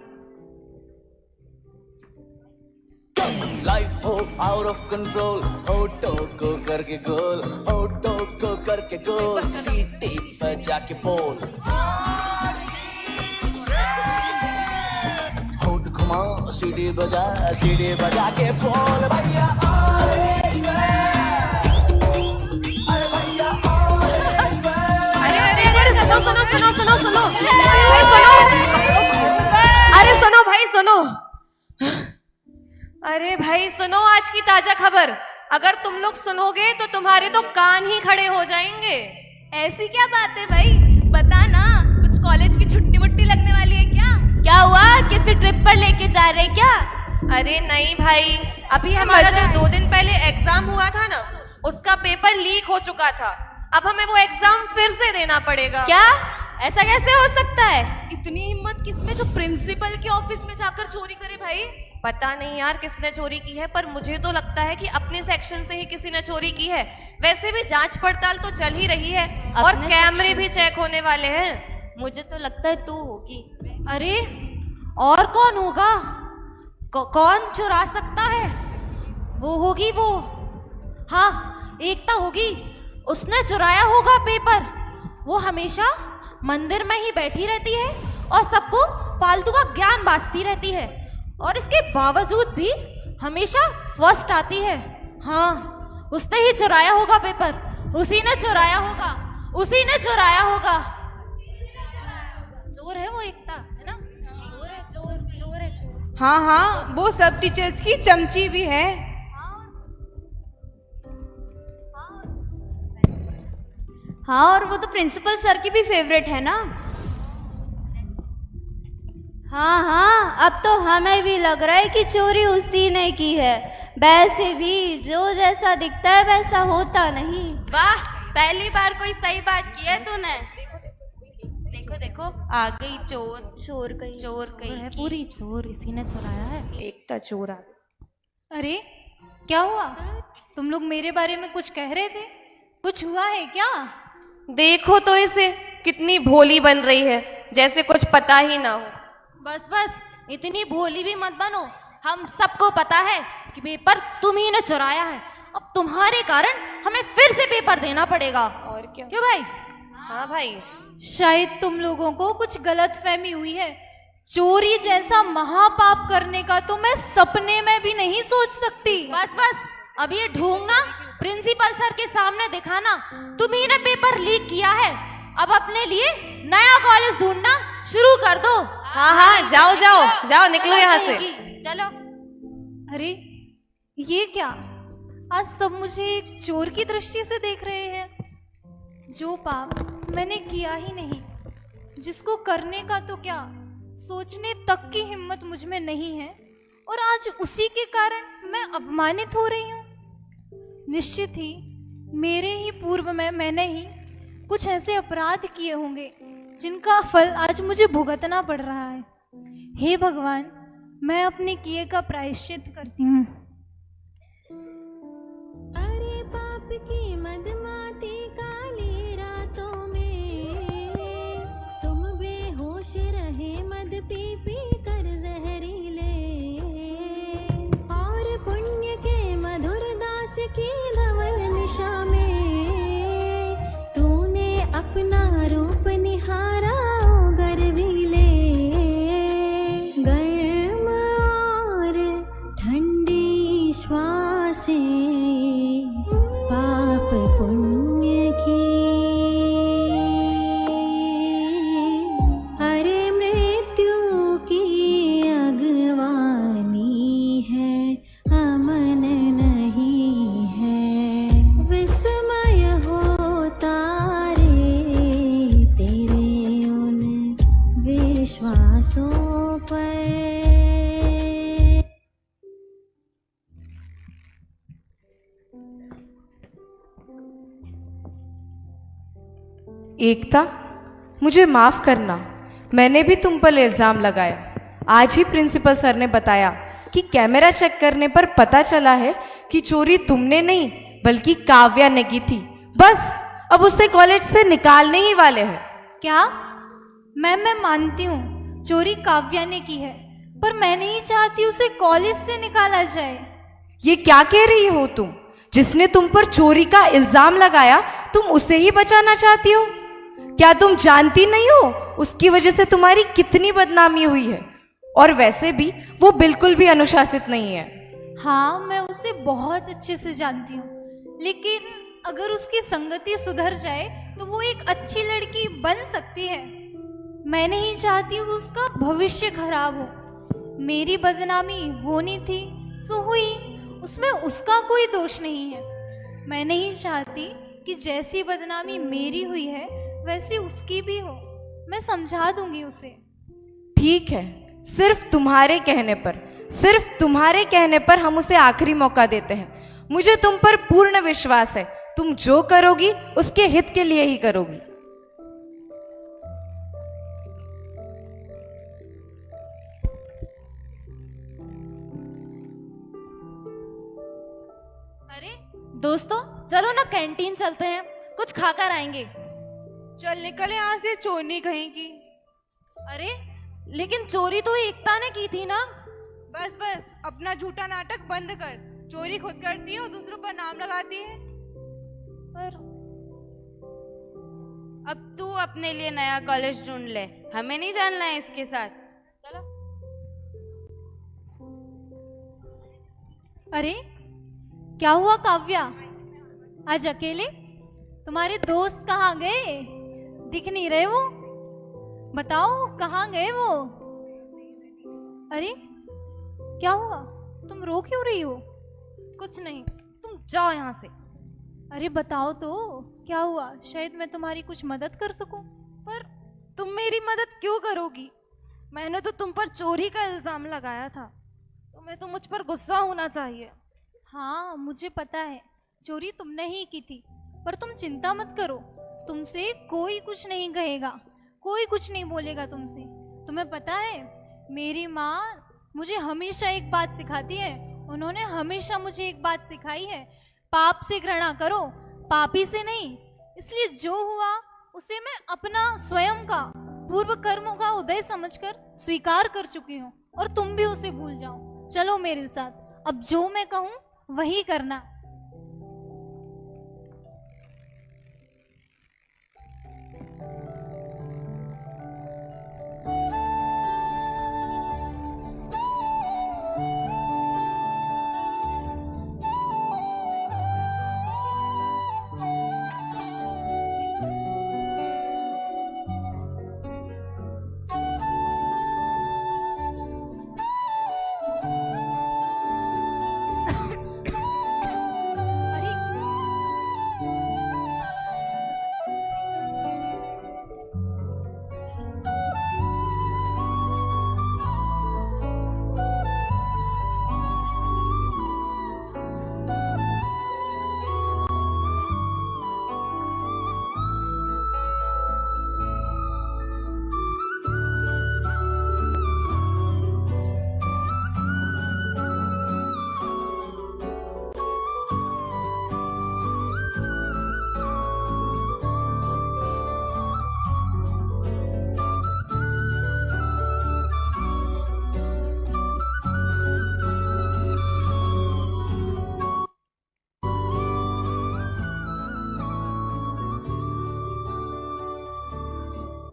लाइफ हो आउट ऑफ कंट्रोल, ऑटो को करके गोल, ऑटो को करके गोल, सीटी पर जाके पोल, होट घुमा सीढ़ी बजा के पोल। भैया सुनो भाई सुनो। अरे भाई सुनो आज की ताजा खबर। अगर तुम लोग सुनोगे तो तुम्हारे तो कान ही खड़े हो जाएंगे। ऐसी क्या बात है भाई, बता ना। कुछ कॉलेज की छुट्टी वुट्टी लगने वाली है क्या? क्या हुआ, किसी ट्रिप पर लेके जा रहे क्या? अरे नहीं भाई, अभी हमारा जो 2 दिन पहले एग्जाम हुआ था ना, उसका पेपर लीक हो चुका था। अब हमें वो एग्जाम फिर से देना पड़ेगा। क्या? ऐसा कैसे हो सकता है? इतनी हिम्मत किसमें जो प्रिंसिपल के ऑफिस में जाकर चोरी करे भाई? पता नहीं यार किसने चोरी की है, पर मुझे तो लगता है कि अपने सेक्शन से ही किसी ने चोरी की है। वैसे भी जांच पड़ताल तो चल ही रही है और कैमरे भी चेक होने वाले हैं। मुझे तो लगता है तू होगी। अरे और कौन होगा? कौन चुरा सकता है? वो होगी वो, हाँ एकता होगी। उसने चुराया होगा पेपर। वो हमेशा मंदिर में ही बैठी रहती है और सबको फालतू का ज्ञान बांटती रहती है, और इसके बावजूद भी हमेशा फर्स्ट आती है। हाँ, उसने ही चुराया होगा पेपर, उसी ने चुराया होगा, उसी ने चुराया होगा। चोर है वो एकता, है ना? चोर है, चोर है, चोर। हाँ हाँ, वो सब टीचर्स की चमची भी है। हाँ, और वो तो प्रिंसिपल सर की भी फेवरेट है ना। हाँ हाँ, अब तो हमें भी लग रहा है कि चोरी उसी ने की है। वैसे भी जो जैसा दिखता है वैसा होता नहीं। वाह, पहली बार कोई सही बात की है तूने। देखो देखो, आ गई चोर। चोर कहीं, चोर कहीं की। पूरी चोर इसी ने चुराया है। एकता चोर। अरे क्या हुआ? तुम लोग मेरे बारे में कुछ कह रहे थे, कुछ हुआ है क्या? देखो तो इसे, कितनी भोली बन रही है, जैसे कुछ पता ही ना हो। बस बस, इतनी भोली भी मत बनो। हम सबको पता है कि पेपर तुम ही ने चुराया है। अब तुम्हारे कारण हमें फिर से पेपर देना पड़ेगा। और क्या? क्यों भाई? हाँ भाई, शायद तुम लोगों को कुछ गलत फहमी हुई है। चोरी जैसा महापाप करने का तो मैं सपने में भी नहीं सोच सकती। बस बस, अब ये ढूंढना प्रिंसिपल सर के सामने दिखाना, तुम्ही ने पेपर लीक किया है। अब अपने लिए नया कॉलेज ढूंढना शुरू कर दो। हाँ हाँ, जाओ जाओ जाओ, निकलो यहाँ से। चलो। अरे ये क्या, आज सब मुझे एक चोर की दृष्टि से देख रहे हैं। जो पाप मैंने किया ही नहीं, जिसको करने का तो क्या सोचने तक की हिम्मत मुझ में नहीं है, और आज उसी के कारण मैं अपमानित हो रही हूँ। निश्चित ही मेरे ही पूर्व में मैंने ही कुछ ऐसे अपराध किए होंगे जिनका फल आज मुझे भुगतना पड़ रहा है। हे भगवान, मैं अपने किए का प्रायश्चित करती हूँ। अरे पाप की मदमाती काली रातों में तुम बेहोश रहे मद पी पी कर जहरीले, और पुण्य के मधुर दास की धवल निशा में तूने अपना रूप निहारा गर्वीले। गर्म और ठंडी श्वासें पाप पुण्य की, अरे मृत्यु की अगवानी है, अमन नहीं है। विस्मय होता रे तेरे उन विश्वासों पर। एकता, मुझे माफ करना, मैंने भी तुम पर इल्जाम लगाया। आज ही प्रिंसिपल सर ने बताया कि कैमरा चेक करने पर पता चला है कि चोरी तुमने नहीं बल्कि काव्या ने की थी। बस अब उसे कॉलेज से निकालने ही वाले हैं। क्या? मैं मानती हूँ चोरी काव्या ने की है, पर मैं नहीं चाहती उसे कॉलेज से निकाला जाए। ये क्या कह रही हो तुम? जिसने तुम पर चोरी का इल्जाम लगाया तुम उसे ही बचाना चाहती हो? क्या तुम जानती नहीं हो उसकी वजह से तुम्हारी कितनी बदनामी हुई है? और वैसे भी वो बिल्कुल भी अनुशासित नहीं है। हाँ, मैं उसे बहुत अच्छे से जानती हूँ, लेकिन अगर उसकी संगति सुधर जाए तो वो एक अच्छी लड़की बन सकती है। मैं नहीं चाहती हूँ उसका भविष्य खराब हो। मेरी बदनामी होनी थी सो हुई, उसमें उसका कोई दोष नहीं है। मैं नहीं चाहती कि जैसी बदनामी मेरी हुई है वैसी उसकी भी हो। मैं समझा दूंगी उसे। ठीक है, सिर्फ तुम्हारे कहने पर हम उसे आखिरी मौका देते हैं। मुझे तुम पर पूर्ण विश्वास है, तुम जो करोगी उसके हित के लिए ही करोगी। अरे दोस्तों, चलो ना कैंटीन चलते हैं, कुछ खाकर आएंगे। चल निकल यहाँ से, चोरी कहीं की। अरे लेकिन चोरी तो एकता ने की थी ना। बस बस, अपना झूठा नाटक बंद कर। चोरी खुद करती है और दूसरों पर नाम लगाती है। पर अब तू अपने लिए नया कॉलेज ढूंढ ले, हमें नहीं जानना है इसके साथ। चलो। अरे क्या हुआ काव्या, आज अकेले? तुम्हारे दोस्त कहाँ गए? दिख नहीं रहे वो। बताओ कहाँ गए वो? अरे क्या हुआ, तुम रो क्यों रही हो? कुछ नहीं, तुम जाओ यहाँ से। अरे बताओ तो क्या हुआ, शायद मैं तुम्हारी कुछ मदद कर सकूं। पर तुम मेरी मदद क्यों करोगी? मैंने तो तुम पर चोरी का इल्जाम लगाया था, तुम्हें तो मुझ पर गुस्सा होना चाहिए। हाँ मुझे पता है, चोरी तुमने ही की थी, पर तुम चिंता मत करो, तुमसे कोई कुछ नहीं कहेगा, कोई कुछ नहीं बोलेगा तुमसे। तुम्हें पता है, मेरी माँ मुझे हमेशा एक बात सिखाती है। उन्होंने हमेशा मुझे एक बात सिखाई है, पाप से घृणा करो, पापी से नहीं। इसलिए जो हुआ उसे मैं अपना स्वयं का पूर्व कर्मों का उदय समझकर स्वीकार कर चुकी हूँ, और तुम भी उसे भूल जाओ। चलो मेरे साथ, अब जो मैं कहूँ वही करना।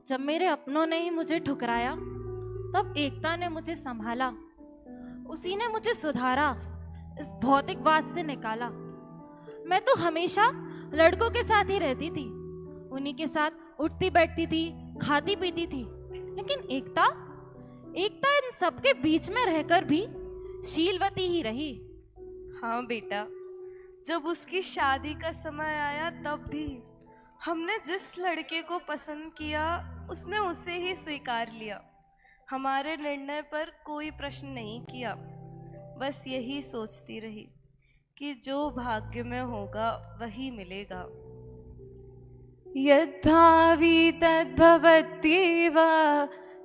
जब मेरे अपनों ने ही मुझे ठुकराया, तब एकता ने मुझे संभाला, उसी ने मुझे सुधारा, इस भौतिकवाद से निकाला। मैं तो हमेशा लड़कों के साथ ही रहती थी, उन्हीं के साथ उठती बैठती थी, खाती पीती थी, लेकिन एकता इन सबके बीच में रहकर भी शीलवती ही रही। हाँ बेटा, जब उसकी शादी का समय आया तब भी हमने जिस लड़के को पसंद किया उसने उसे ही स्वीकार लिया। हमारे निर्णय पर कोई प्रश्न नहीं किया, बस यही सोचती रही कि जो भाग्य में होगा वही मिलेगा। यद्भावी तद्भवत्येव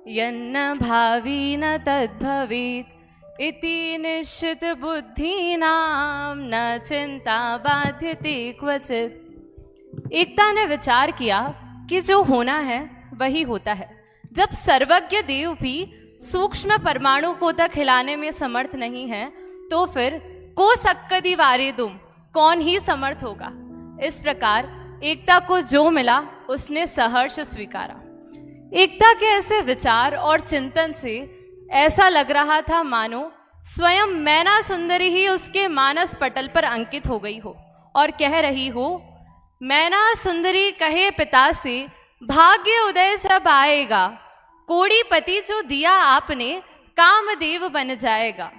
यन्न भावी न तद्भवेत् इति निश्चित बुद्धिनां न चिंता बाध्यते क्वचित्। एकता ने विचार किया कि जो होना है वही होता है। जब सर्वज्ञ देव भी सूक्ष्म परमाणु को तक हिलाने में समर्थ नहीं है, तो फिर को सक्कदी वारे तुम, कौन ही समर्थ होगा। इस प्रकार एकता को जो मिला उसने सहर्ष स्वीकारा। एकता के ऐसे विचार और चिंतन से ऐसा लग रहा था मानो स्वयं मैना सुंदरी ही उसके मानस पटल पर अंकित हो गई हो और कह रही हो, मैना सुंदरी कहे पिता से भाग्य उदय जब आएगा, कोड़ीपति जो दिया आपने कामदेव बन जाएगा।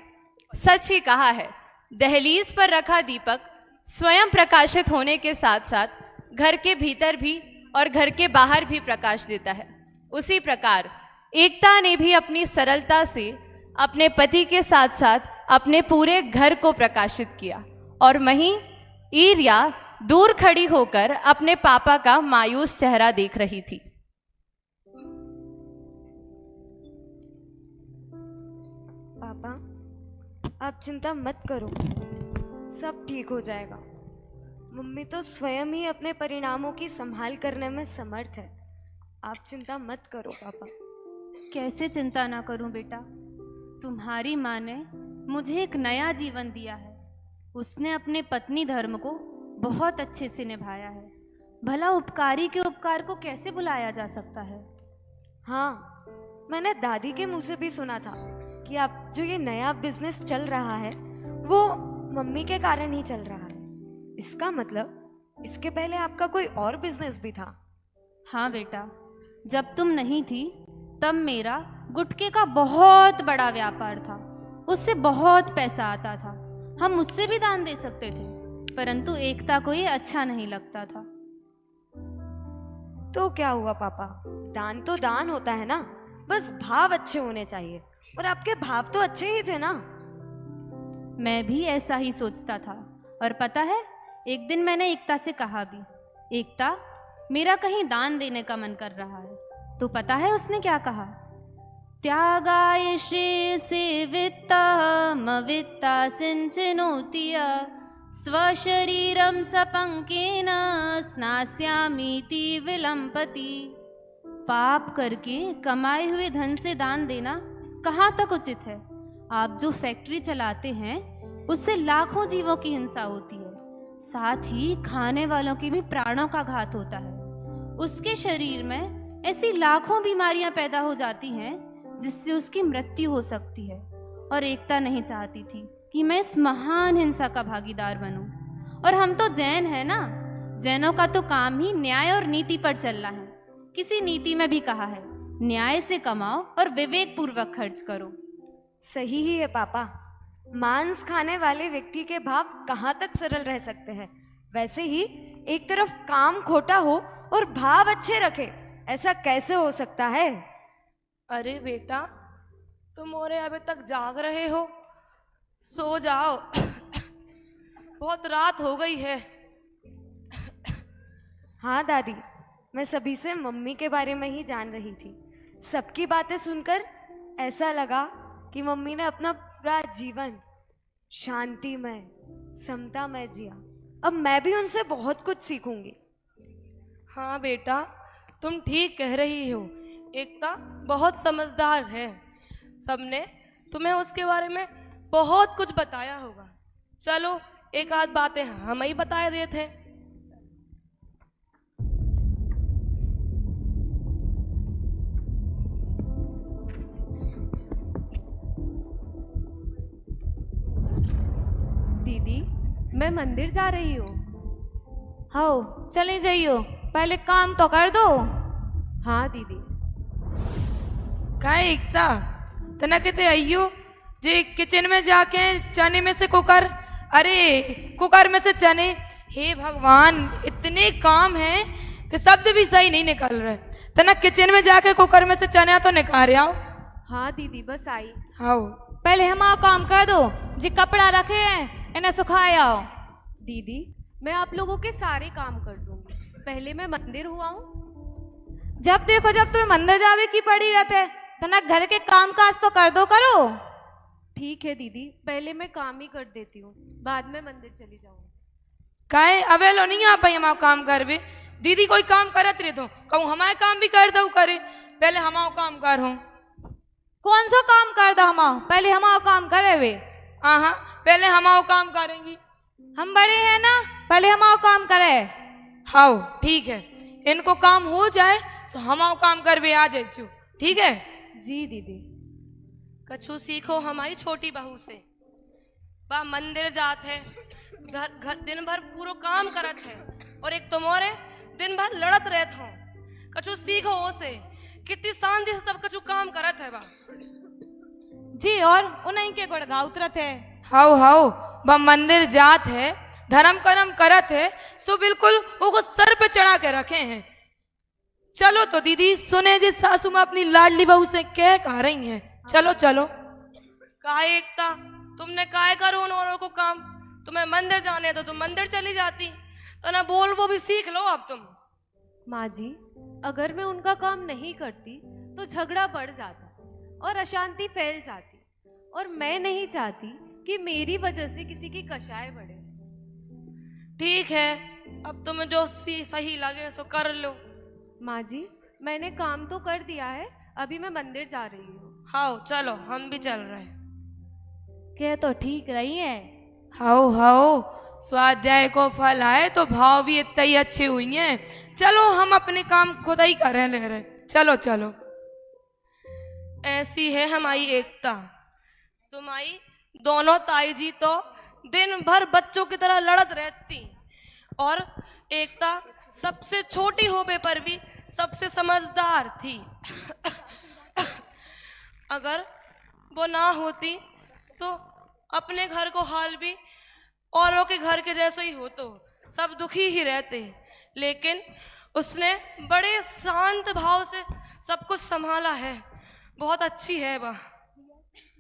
सच ही कहा है, दहलीज पर रखा दीपक स्वयं प्रकाशित होने के साथ साथ घर के भीतर भी और घर के बाहर भी प्रकाश देता है। उसी प्रकार एकता ने भी अपनी सरलता से अपने पति के साथ साथ अपने पूरे घर को प्रकाशित किया और वहीं ईर्या दूर खड़ी होकर अपने पापा का मायूस चेहरा देख रही थी। पापा, आप चिंता मत करो, सब ठीक हो जाएगा। मम्मी तो स्वयं ही अपने परिणामों की संभाल करने में समर्थ है। आप चिंता मत करो पापा। कैसे चिंता ना करूं बेटा, तुम्हारी माँ ने मुझे एक नया जीवन दिया है। उसने अपने पत्नी धर्म को बहुत अच्छे से निभाया है। भला उपकारी के उपकार को कैसे बुलाया जा सकता है। हाँ, मैंने दादी के मुंह से भी सुना था कि आप जो ये नया बिजनेस चल रहा है वो मम्मी के कारण ही चल रहा है। इसका मतलब इसके पहले आपका कोई और बिजनेस भी था। हाँ बेटा, जब तुम नहीं थी तब मेरा गुटके का बहुत बड़ा व्यापार था। उससे बहुत पैसा आता था, हम उससे भी दान दे सकते थे, परंतु एकता को ये अच्छा नहीं लगता था। तो क्या हुआ पापा, दान तो दान होता है ना, बस भाव अच्छे होने चाहिए, और आपके भाव तो अच्छे ही थे ना। मैं भी ऐसा ही सोचता था, और पता है एक दिन मैंने एकता से कहा भी, एकता मेरा कहीं दान देने का मन कर रहा है। तो पता है उसने क्या कहा, त्यागाय श्रेयसे वित्तम वित्ता सिंचनोतिय स्वशरीरम सपंकेन स्नास्यामीति विलंपति। पाप करके कमाए हुए धन से दान देना कहाँ तक उचित है। आप जो फैक्ट्री चलाते हैं उससे लाखों जीवों की हिंसा होती है, साथ ही खाने वालों के भी प्राणों का घात होता है। उसके शरीर में ऐसी लाखों बीमारियां पैदा हो जाती हैं जिससे उसकी मृत्यु हो सकती है। और एकता नहीं चाहती थी कि मैं इस महान हिंसा का भागीदार बनूं। और हम तो जैन है ना, जैनों का तो काम ही न्याय और नीति पर चलना है। किसी नीति में भी कहा है, न्याय से कमाओ और विवेक पूर्वक खर्च करो। सही ही है पापा, मांस खाने वाले व्यक्ति के भाव कहाँ तक सरल रह सकते हैं। वैसे ही एक तरफ काम खोटा हो और भाव अच्छे रखे, ऐसा कैसे हो सकता है। अरे बेटा, तुम और अभी तक जाग रहे हो, सो जाओ, बहुत रात हो गई है। हाँ दादी, मैं सभी से मम्मी के बारे में ही जान रही थी। सबकी बातें सुनकर ऐसा लगा कि मम्मी ने अपना पूरा जीवन शांतिमय समतामय जिया। अब मैं भी उनसे बहुत कुछ सीखूंगी। हाँ बेटा, तुम ठीक कह रही हो। एकता बहुत समझदार है, सबने तुम्हें उसके बारे में बहुत कुछ बताया होगा। चलो एक आध बातें हम ही बता देते हैं। दीदी मैं मंदिर जा रही हूँ। हाँ चले जाइयो, पहले काम तो कर दो। हाँ दीदी। का एकता तना कहते आइयो जे किचन में जाके चने में से कुकर, अरे कुकर में से चने, हे भगवान इतने काम हैं कि शब्द भी सही नहीं निकल रहे। तना किचन में जाके कुकर में से चने तो निकाल आओ। हाँ दीदी बस आई। हाँ पहले हमारा काम कर दो, जी कपड़ा रखे हैं इन्हें सुखाए आओ। दीदी मैं आप लोगों के सारे काम कर दूंगी, पहले मैं मंदिर हुआ हूँ। जब देखो जब तुम्हें मंदिर जावे की पड़ी रहते, तना घर के काम काज तो कर दो करो। ठीक है दीदी, पहले मैं काम ही कर देती हूँ, बाद में मंदिर चली जाऊंगी। काहे अवेलो नहीं आ पाई हमारा काम करवे। दीदी कोई काम करत रहे तो कहूँ हमारे काम भी कर दो करे, पहले हमारा काम कर हूँ। कौन सा काम कर दो हम, पहले हमारा काम करे वे। हाँ पहले हमारा काम करेंगी, हम बड़े हैं ना, पहले हमारा काम करे। हाँ ठीक है, इनको काम हो जाए तो हमारा काम करवे आ जाए। ठीक है जी दीदी। कछु सीखो हमारी छोटी बहू से, बा मंदिर जात है, दिन भर पूरा काम करत है, और एक तुम्हारे दिन भर लड़त रहत हो। कछु सीखो ओसे, कितनी शांति से सब कछु काम करत है बा। जी और उन्हीं के गुड़गा उतरत है। हाउ बा मंदिर जात है, धर्म कर्म करत है, तो बिल्कुल वो सर पे चढ़ा के रखे हैं। चलो तो दीदी सुने जी सासू माँ अपनी लाडली बहू से क्या कह रही हैं। चलो चलो। काहे एकता तुमने काहे करो उन औरों को काम, तुम्हें मंदिर जाने तो तुम मंदिर चली जाती, तो ना बोल वो भी सीख लो अब तुम। माँ जी अगर मैं उनका काम नहीं करती तो झगड़ा बढ़ जाता और अशांति फैल जाती, और मैं नहीं चाहती कि मेरी वजह से किसी की कशाय बढ़े। ठीक है, अब तुम्हें जो सही लगे सो कर लो। माँ जी मैंने काम तो कर दिया है, अभी मैं मंदिर जा रही हूँ। हाँ चलो हम भी चल रहे हैं। क्या तो ठीक रही है। हाउ स्वाध्याय को फल आए तो भाव भी इतना ही अच्छे हुई हैं। चलो हम अपने काम खुद ही करें ले रहे। चलो चलो। ऐसी है हमारी एकता। तुम्हारी दोनों ताई जी तो दिन भर बच्चों की तरह लड़त रहती, और एकता सबसे छोटी होने पर भी सबसे समझदार थी। अगर वो ना होती तो अपने घर को हाल भी औरों के घर के जैसे ही हो, तो सब दुखी ही रहते, लेकिन उसने बड़े शांत भाव से सब कुछ संभाला है। बहुत अच्छी है वह।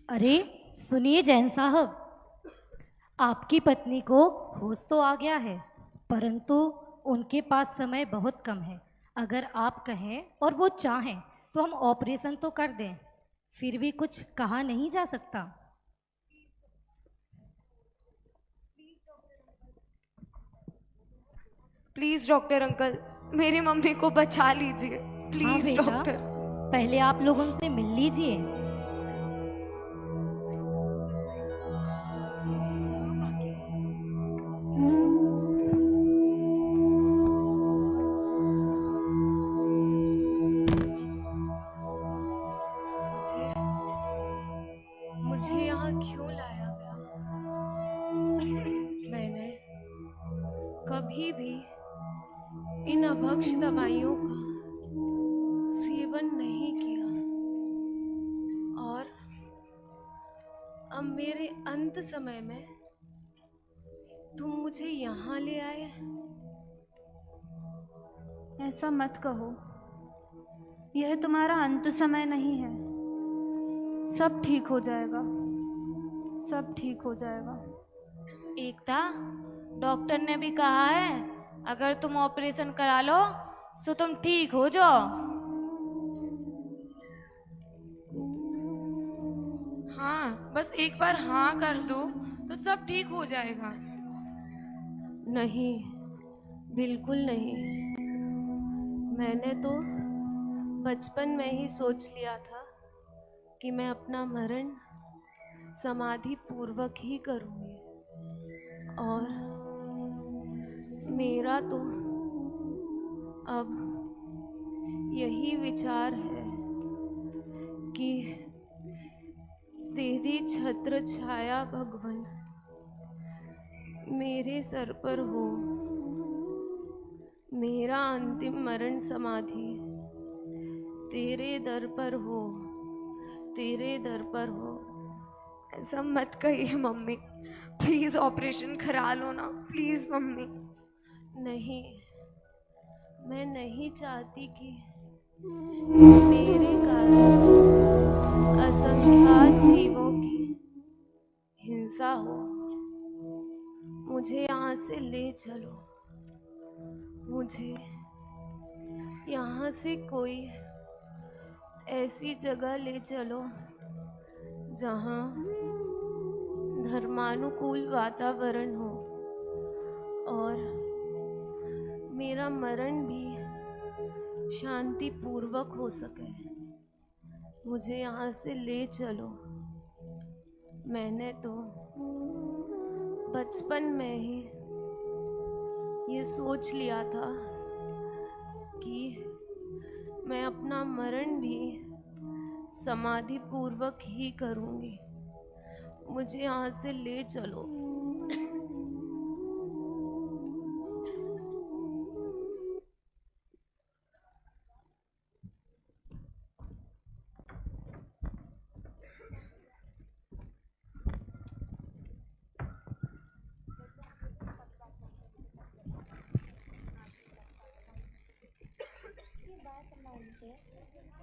अरे सुनिए जैन साहब, आपकी पत्नी को होश तो आ गया है, परंतु उनके पास समय बहुत कम है। अगर आप कहें और वो चाहें तो हम ऑपरेशन तो कर दें, फिर भी कुछ कहा नहीं जा सकता। प्लीज डॉक्टर अंकल मेरी मम्मी को बचा लीजिए प्लीज। बेटा, डॉक्टर पहले आप लोग उनसे मिल लीजिए। मुझे यहाँ क्यों लाया गया? मैंने कभी भी इन अभक्ष दवाइयों का सेवन नहीं किया, और अब मेरे अंत समय में तुम मुझे यहाँ ले आए। ऐसा मत कहो, यह तुम्हारा अंत समय नहीं है। सब ठीक हो जाएगा, सब ठीक हो जाएगा। एकता, डॉक्टर ने भी कहा है अगर तुम ऑपरेशन करा लो तो तुम ठीक हो जाओ। हाँ बस एक बार हाँ कर दो तो सब ठीक हो जाएगा। नहीं, बिल्कुल नहीं। मैंने तो बचपन में ही सोच लिया था कि मैं अपना मरण समाधि पूर्वक ही करूँगी, और मेरा तो अब यही विचार है कि दीदी छत्र छाया भगवन मेरे सर पर हो, मेरा अंतिम मरण समाधि तेरे दर पर हो, तेरे दर पर हो। ऐसा मत कहिए मम्मी, प्लीज ऑपरेशन करा लो ना, प्लीज मम्मी। नहीं, मैं नहीं चाहती कि मेरे कारण असंख्यात जीवों की हिंसा हो। मुझे यहाँ से ले चलो, मुझे यहाँ से कोई ऐसी जगह ले चलो जहाँ धर्मानुकूल वातावरण हो और मेरा मरण भी शांति पूर्वक हो सके। मुझे यहाँ से ले चलो। मैंने तो बचपन में ही ये सोच लिया था कि मैं अपना मरण भी समाधि पूर्वक ही करूँगी। मुझे यहाँ से ले चलो।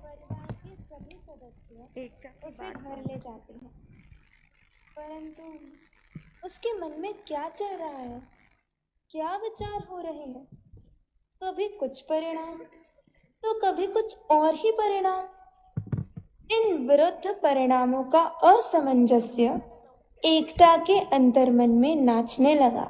परिवार के सभी सदस्य उसे घर ले जाते हैं, परंतु उसके मन में क्या चल रहा है, क्या विचार हो रहे हैं? कभी कुछ परिणाम तो कभी कुछ और ही परिणाम। इन विरुद्ध परिणामों का असमंजस्य एकता के अंतर्मन में नाचने लगा।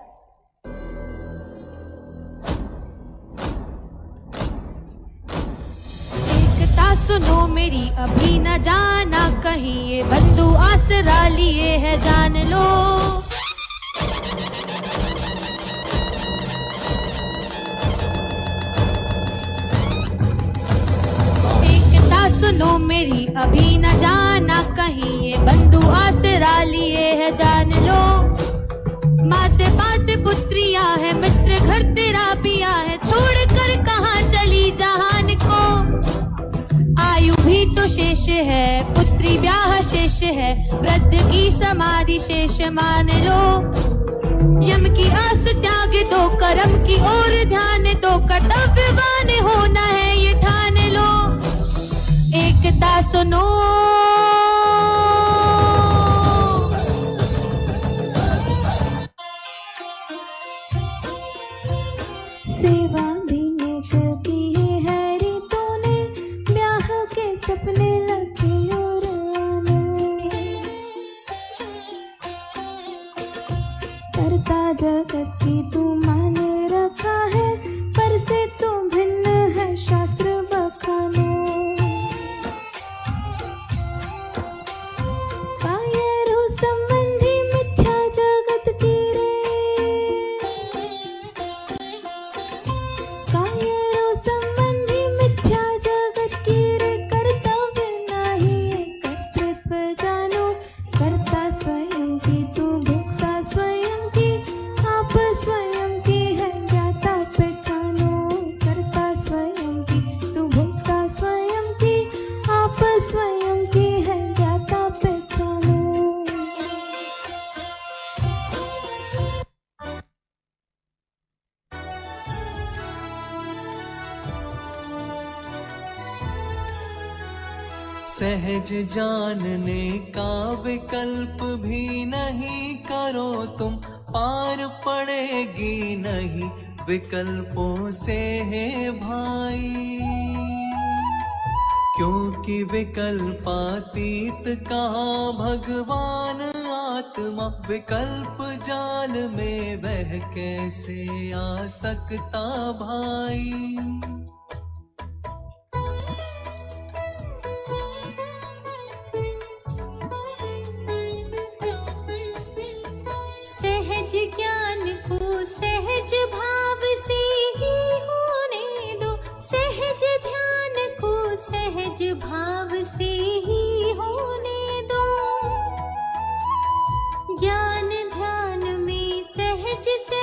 सुनो मेरी अभी न जाना कहीं, ये बंधु आसरा लिए है जान लो। एकता सुनो मेरी अभी न जाना कहीं, ये बंधु आसरा लिए है जान लो। माते पाते पुत्रिया है, मित्र घर तेरा पिया है, छोड़ कर कहाँ चली जहान को। आयु भी तो शेष है, पुत्री ब्याह शेष है, वृद्ध की समाधि शेष मान लो। यम की आस त्याग दो, कर्म की ओर ध्यान दो, कर्तव्यवान होना है ये ठान लो। एकता सुनो सेवा भी नेक की है रे तूने, ब्याह के सपने लगे और आने। करता जगत की तू मान रखा है, पर से तू भिन्न है शास्त्र बखानो। कायरो संबंधी मिथ्या जगत की रे, कायरो संबंधी मिथ्या जगत की रे। कर्तव्य नहीं कर्तृत्व जानो, करता स्वयं की तू भोक्ता स्वयं की, आप स्वयं की है ज्ञाता पहचानो। करता स्वयं की तू भोक्ता स्वयं की, आप स्वयं की है ज्ञाता पहचानो। सहज जानने का विकल्प भी नहीं करो तुम, पार पड़ेगी नहीं विकल्पों से है भाई। क्योंकि विकल्पातीत कहाँ भगवान आत्मा, विकल्प जाल में वह कैसे आ सकता भाई। सहज ज्ञान को सहज भाव से ही होने दो, सहज ध्यान को सहज भाव से ही होने दो। ज्ञान ध्यान में सहज से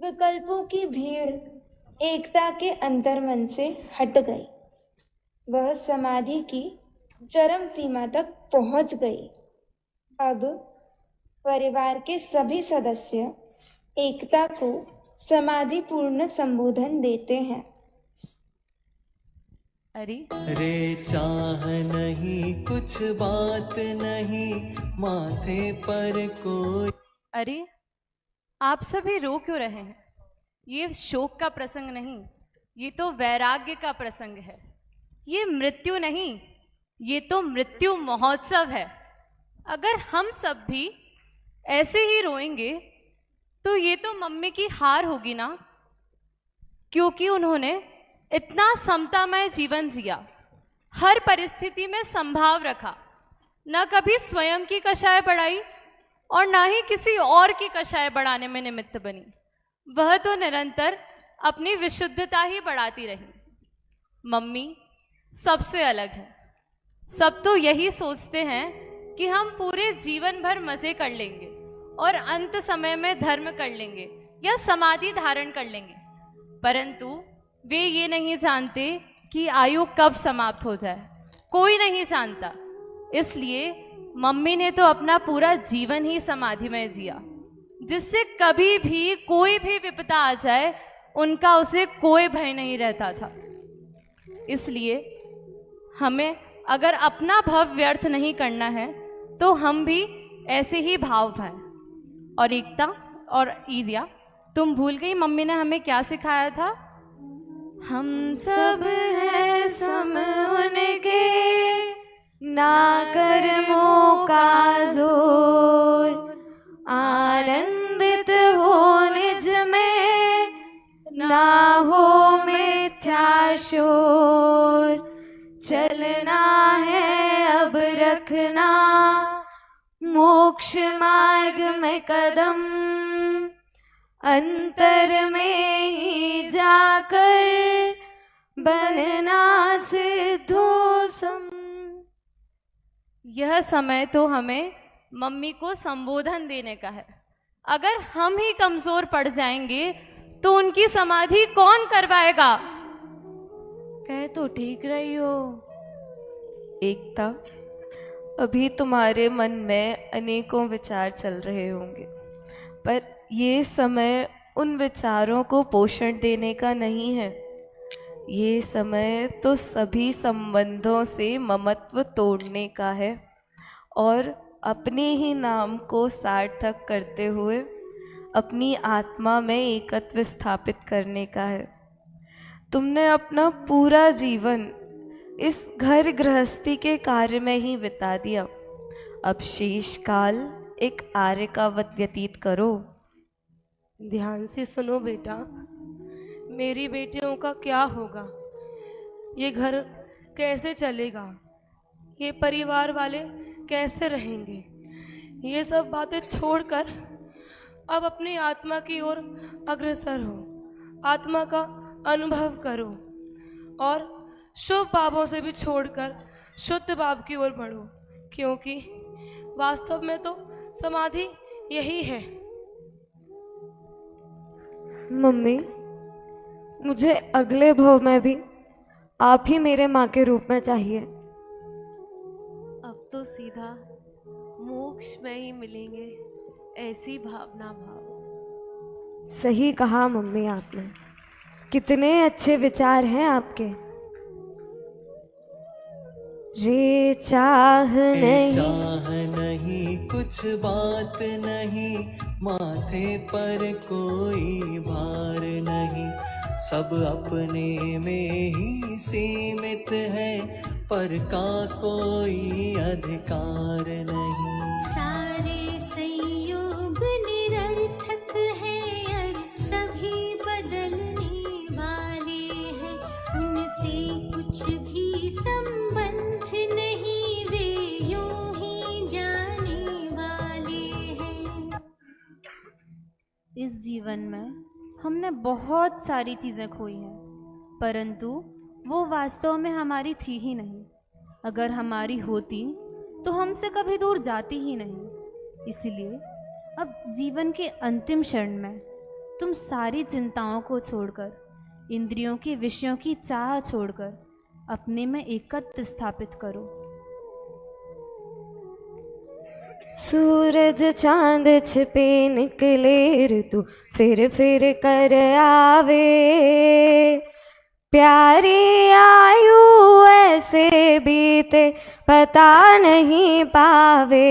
विकल्पों की भीड़ एकता के अंतर्मन से हट गई। वह समाधि की चरम सीमा तक पहुंच गई। अब परिवार के सभी सदस्य एकता को समाधि पूर्ण संबोधन देते हैं। अरे रे चाह नहीं कुछ बात नहीं, माथे पर कोई। अरे आप सभी रो क्यों रहे हैं? ये शोक का प्रसंग नहीं, ये तो वैराग्य का प्रसंग है। ये मृत्यु नहीं, ये तो मृत्यु महोत्सव है। अगर हम सब भी ऐसे ही रोएंगे तो ये तो मम्मी की हार होगी ना, क्योंकि उन्होंने इतना समतामय जीवन जिया, हर परिस्थिति में संभाव रखा, न कभी स्वयं की कषाय बढ़ाई और ना ही किसी और की कषाय बढ़ाने में निमित्त बनी। वह तो निरंतर अपनी विशुद्धता ही बढ़ाती रही। मम्मी सबसे अलग है। सब तो यही सोचते हैं कि हम पूरे जीवन भर मजे कर लेंगे और अंत समय में धर्म कर लेंगे या समाधि धारण कर लेंगे, परंतु वे ये नहीं जानते कि आयु कब समाप्त हो जाए। कोई नहीं जानता। इसलिए मम्मी ने तो अपना पूरा जीवन ही समाधि में जिया, जिससे कभी भी कोई भी विपदा आ जाए उनका उसे कोई भय नहीं रहता था। इसलिए हमें अगर अपना भव व्यर्थ नहीं करना है तो हम भी ऐसे ही भाव पाएं। और एकता और ईर्या, तुम भूल गई मम्मी ने हमें क्या सिखाया था? हम सब हैं सम उनके, ना कर्मों का जोर, आनंदित हो निज में, ना हो मिथ्या शोर। चलना है अब रखना मोक्ष मार्ग में कदम, अंतर में ही जाकर बनना सिद्धो सम। यह समय तो हमें मम्मी को संबोधन देने का है। अगर हम ही कमजोर पड़ जाएंगे तो उनकी समाधि कौन करवाएगा? कह तो ठीक रही हो एकता। अभी तुम्हारे मन में अनेकों विचार चल रहे होंगे, पर ये समय उन विचारों को पोषण देने का नहीं है। ये समय तो सभी संबंधों से ममत्व तोड़ने का है और अपने ही नाम को सार्थक करते हुए अपनी आत्मा में एकत्व स्थापित करने का है। तुमने अपना पूरा जीवन इस घर गृहस्थी के कार्य में ही बिता दिया। अब शेष काल एक आर्य का वत व्यतीत करो। ध्यान से सुनो बेटा, मेरी बेटियों का क्या होगा? ये घर कैसे चलेगा? ये परिवार वाले कैसे रहेंगे? ये सब बातें छोड़कर अब अपनी आत्मा की ओर अग्रसर हो, आत्मा का अनुभव करो और शुभ भावों से भी छोड़कर शुद्ध भाव की ओर बढ़ो, क्योंकि वास्तव में तो समाधि यही है। मम्मी, मुझे अगले भव में भी आप ही मेरे माँ के रूप में चाहिए। अब तो सीधा मोक्ष में ही मिलेंगे, ऐसी भावना भाव। सही कहा मम्मी आपने। कितने अच्छे विचार हैं आपके। रे चाह नहीं कुछ बात नहीं, माथे पर कोई भार नहीं। सब अपने में ही सीमित है, पर का कोई अधिकार नहीं। सारे संयोग निरर्थक है, और सभी बदलने वाले हैं। उनसे कुछ भी संबंध नहीं, वे यूं ही जाने वाले हैं। इस जीवन में हमने बहुत सारी चीज़ें खोई हैं, परंतु वो वास्तव में हमारी थी ही नहीं। अगर हमारी होती तो हमसे कभी दूर जाती ही नहीं। इसलिए अब जीवन के अंतिम क्षण में तुम सारी चिंताओं को छोड़कर, इंद्रियों के विषयों की चाह छोड़कर अपने में एकत्व स्थापित करो। सूरज चांद छिपे निकले ऋतु फिर कर आवे, प्यारी आयु ऐसे बीते पता नहीं पावे।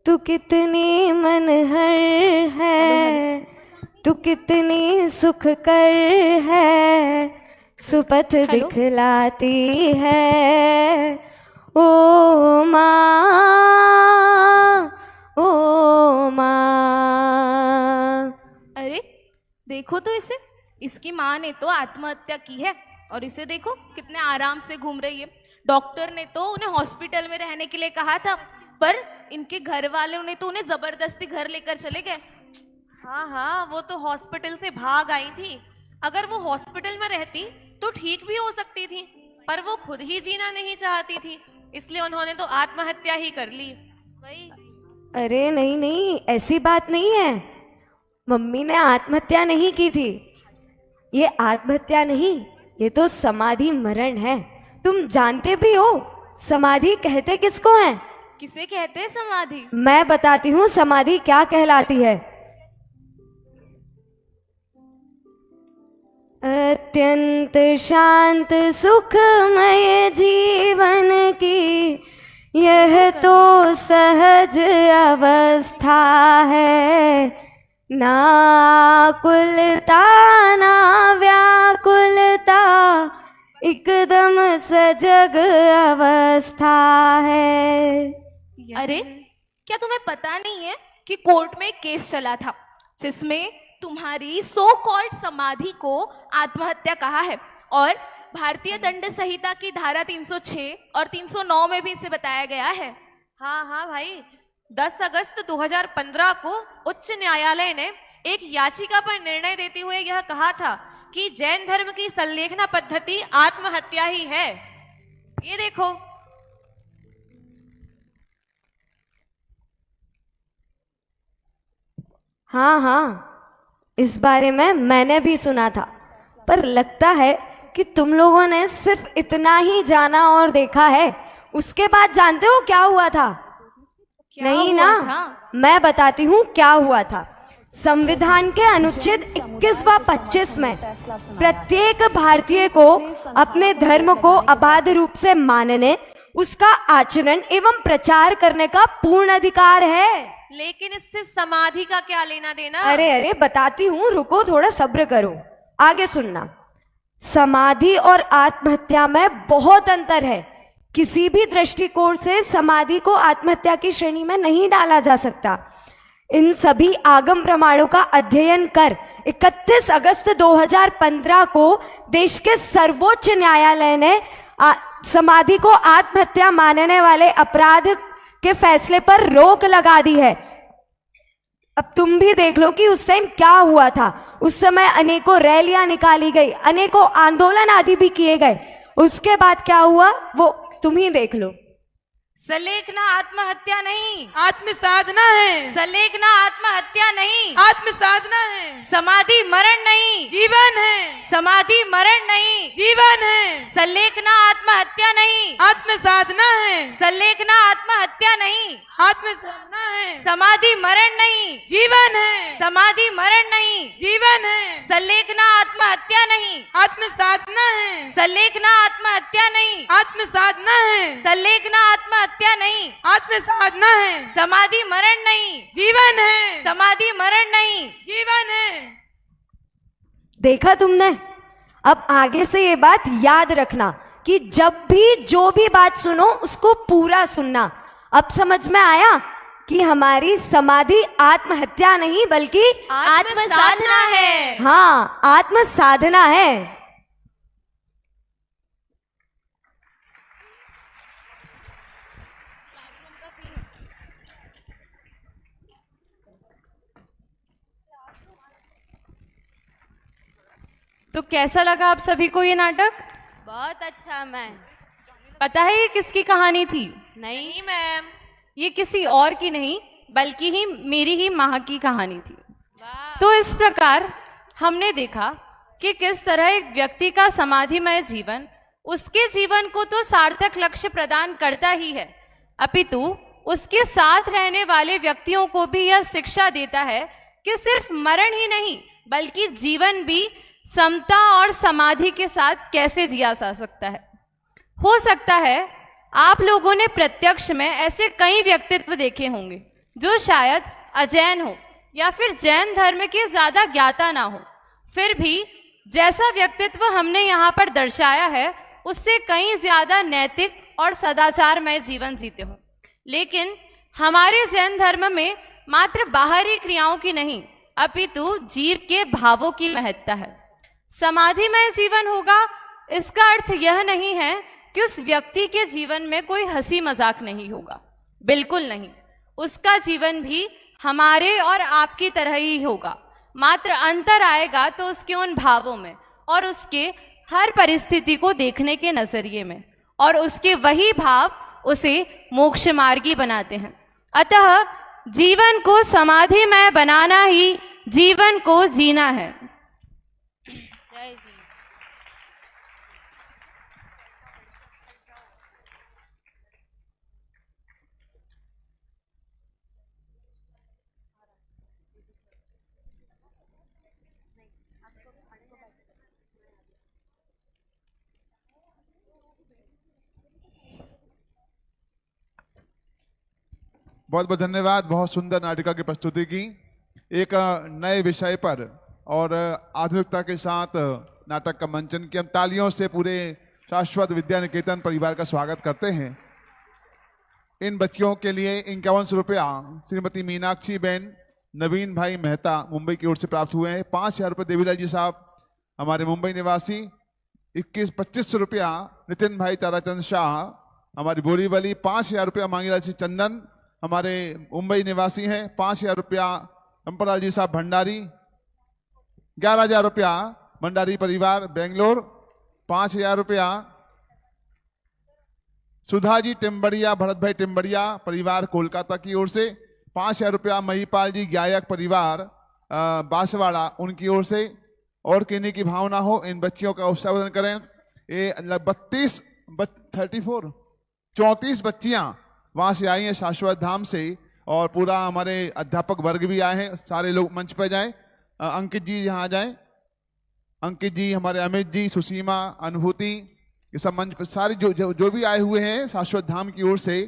तू कितनी मनहर है, तू कितनी सुख कर है, सुपथ दिखलाती है ओ माँ, ओ माँ। अरे देखो तो इसे, इसकी माँ ने तो आत्महत्या की है और इसे देखो कितने आराम से घूम रही है। डॉक्टर ने तो उन्हें हॉस्पिटल में रहने के लिए कहा था, पर इनके घर वालों ने तो उन्हें जबरदस्ती घर लेकर चले गए। हाँ हाँ, वो तो हॉस्पिटल से भाग आई थी। अगर वो हॉस्पिटल में रहती तो ठीक भी हो सकती थी, पर वो खुद ही जीना नहीं चाहती थी, इसलिए उन्होंने तो आत्महत्या ही कर ली। वही। अरे नहीं नहीं, ऐसी बात नहीं है। मम्मी ने आत्महत्या नहीं की थी। ये आत्महत्या नहीं, ये तो समाधि मरण है। तुम जानते भी हो समाधि कहते किसको है? किसे कहते हैं समाधि? मैं बताती हूँ समाधि क्या कहलाती है। अत्यंत शांत सुखमय जीवन की यह तो सहज अवस्था है, ना कुलता ना व्याकुलता, एकदम सजग अवस्था है। अरे क्या तुम्हें पता नहीं है कि कोर्ट में एक केस चला था जिसमें तुम्हारी सो कॉल्ड समाधि को आत्महत्या कहा है, और भारतीय दंड संहिता की धारा 306 और 309 में भी इसे बताया गया है। हाँ हाँ भाई, 10 अगस्त 2015 को उच्च न्यायालय ने एक याचिका पर निर्णय देते हुए यह कहा था कि जैन धर्म की संलेखना पद्धति आत्महत्या ही है। ये देखो। हाँ हाँ, इस बारे में मैंने भी सुना था, पर लगता है कि तुम लोगों ने सिर्फ इतना ही जाना और देखा है। उसके बाद जानते हो क्या हुआ था? नहीं ना, मैं बताती हूँ क्या हुआ था। संविधान के अनुच्छेद 21 व 25 में प्रत्येक भारतीय को अपने धर्म को अबाध रूप से मानने, उसका आचरण एवं प्रचार करने का पूर्ण अधिकार है। लेकिन इससे समाधि का क्या लेना देना? अरे अरे बताती हूँ, रुको थोड़ा सब्र करो, आगे सुनना। समाधि और आत्महत्या में बहुत अंतर है। किसी भी दृष्टिकोण से समाधि को आत्महत्या की श्रेणी में नहीं डाला जा सकता। इन सभी आगम प्रमाणों का अध्ययन कर 31 अगस्त 2015 को देश के सर्वोच्च न्यायालय ने समाधि को आत्महत्या मानने वाले अपराध के फैसले पर रोक लगा दी है। अब तुम भी देख लो कि उस टाइम क्या हुआ था। उस समय अनेकों रैलियां निकाली गई, अनेकों आंदोलन आदि भी किए गए। उसके बाद क्या हुआ वो तुम ही देख लो। सलेखना आत्महत्या नहीं, आत्म साधना है। सलेखना आत्महत्या नहीं, आत्म साधना है। समाधि मरण नहीं, जीवन है। समाधि मरण नहीं, जीवन है। सलेखना आत्महत्या नहीं, आत्म साधना है। सलेखना आत्महत्या नहीं, आत्म साधना है। समाधि मरण नहीं, जीवन है। समाधि मरण नहीं, जीवन है। सलेखना आत्महत्या नहीं, आत्म साधना है। सलेखना आत्महत्या नहीं, आत्म साधना है। सलेखना आत्महत्या नहीं, आत्म साधना है। समाधि मरण नहीं, जीवन है। समाधि मरण नहीं, जीवन है। देखा तुमने? अब आगे से ये बात याद रखना कि जब भी जो भी बात सुनो उसको पूरा सुनना। अब समझ में आया कि हमारी समाधि आत्महत्या नहीं बल्कि आत्म साधना है। हाँ, आत्म साधना है। तो कैसा लगा आप सभी को ये नाटक? बहुत अच्छा मैम। पता है ये किसकी कहानी थी? नहीं मैम। ये किसी और की नहीं बल्कि ही मेरी ही माँ की कहानी थी। तो इस प्रकार हमने देखा कि किस तरह एक व्यक्ति का समाधिमय जीवन उसके जीवन को तो सार्थक लक्ष्य प्रदान करता ही है, अपितु उसके साथ रहने वाले व्यक्तियों को भी यह शिक्षा देता है कि सिर्फ मरण ही नहीं बल्कि जीवन भी समता और समाधि के साथ कैसे जिया जा सकता है। हो सकता है आप लोगों ने प्रत्यक्ष में ऐसे कई व्यक्तित्व देखे होंगे जो शायद अजैन हो या फिर जैन धर्म के ज्यादा ज्ञाता ना हो, फिर भी जैसा व्यक्तित्व हमने यहाँ पर दर्शाया है उससे कहीं ज्यादा नैतिक और सदाचारमय जीवन जीते हो। लेकिन हमारे जैन धर्म में मात्र बाहरी क्रियाओं की नहीं अपितु जीव के भावों की महत्ता है। समाधिमय जीवन होगा इसका अर्थ यह नहीं है कि उस व्यक्ति के जीवन में कोई हंसी मजाक नहीं होगा, बिल्कुल नहीं। उसका जीवन भी हमारे और आपकी तरह ही होगा, मात्र अंतर आएगा तो उसके उन भावों में और उसके हर परिस्थिति को देखने के नजरिए में, और उसके वही भाव उसे मोक्ष मार्गी बनाते हैं। अतः जीवन को समाधिमय बनाना ही जीवन को जीना है। जय जी। बहुत बहुत धन्यवाद। बहुत सुंदर नाटिका की प्रस्तुति की, एक नए विषय पर और आधुनिकता के साथ नाटक का मंचन किया। हम तालियों से पूरे शाश्वत विद्या निकेतन परिवार का स्वागत करते हैं। इन बच्चियों के लिए 5100 रुपया श्रीमती मीनाक्षी बहन नवीन भाई मेहता मुंबई की ओर से प्राप्त हुए हैं। 5000 रुपये देवीलाल जी साहब हमारे मुंबई निवासी। 2500 रुपया नितिन भाई ताराचंद शाह हमारी बोरीवली। 5000 रुपया मांगीलाल सिंह चंदन हमारे मुंबई निवासी हैं। 5000 रुपया चंपलाल जी साहब भंडारी। 11000 रुपया भंडारी परिवार बेंगलोर। 5000 रुपया सुधा जी टिम्बड़िया भरत भाई टिम्बड़िया परिवार कोलकाता की ओर से। 5000 रुपया महिपाल जी गायक परिवार बांसवाड़ा उनकी ओर से। और कहने की भावना हो इन बच्चियों का उत्साह करें। ये 34 बच्चियां वहां से आई हैं शाश्वत धाम से, और पूरा हमारे अध्यापक वर्ग भी आए हैं। सारे लोग मंच पर जाएं। अंकित जी यहाँ आ जाएं। अंकित जी, हमारे अमित जी, सुसीमा, अनुभूति, ये सब मंच पर सारे जो भी आए हुए हैं शाश्वत धाम की ओर से,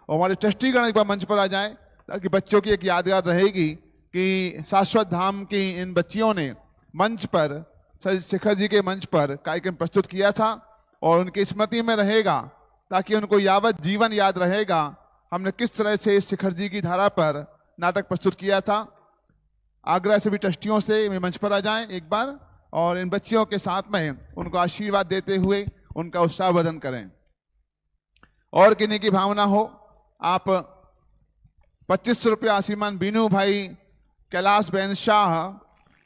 और हमारे ट्रस्टीगण एक बार मंच पर आ जाएं ताकि बच्चों की एक यादगार रहेगी कि शाश्वत धाम की इन बच्चियों ने मंच पर शिखर जी के मंच पर कार्यक्रम प्रस्तुत किया था और उनकी स्मृति में रहेगा, ताकि उनको यावत जीवन याद रहेगा हमने किस तरह से शिखर जी की धारा पर नाटक प्रस्तुत किया था। आग्रह से भी ट्रस्टियों से वे मंच पर आ जाएं एक बार, और इन बच्चियों के साथ में उनको आशीर्वाद देते हुए उनका उत्साहवर्धन करें। और कहने की भावना हो, आप 2500 रुपया श्रीमान बीनू भाई कैलाश बहन शाह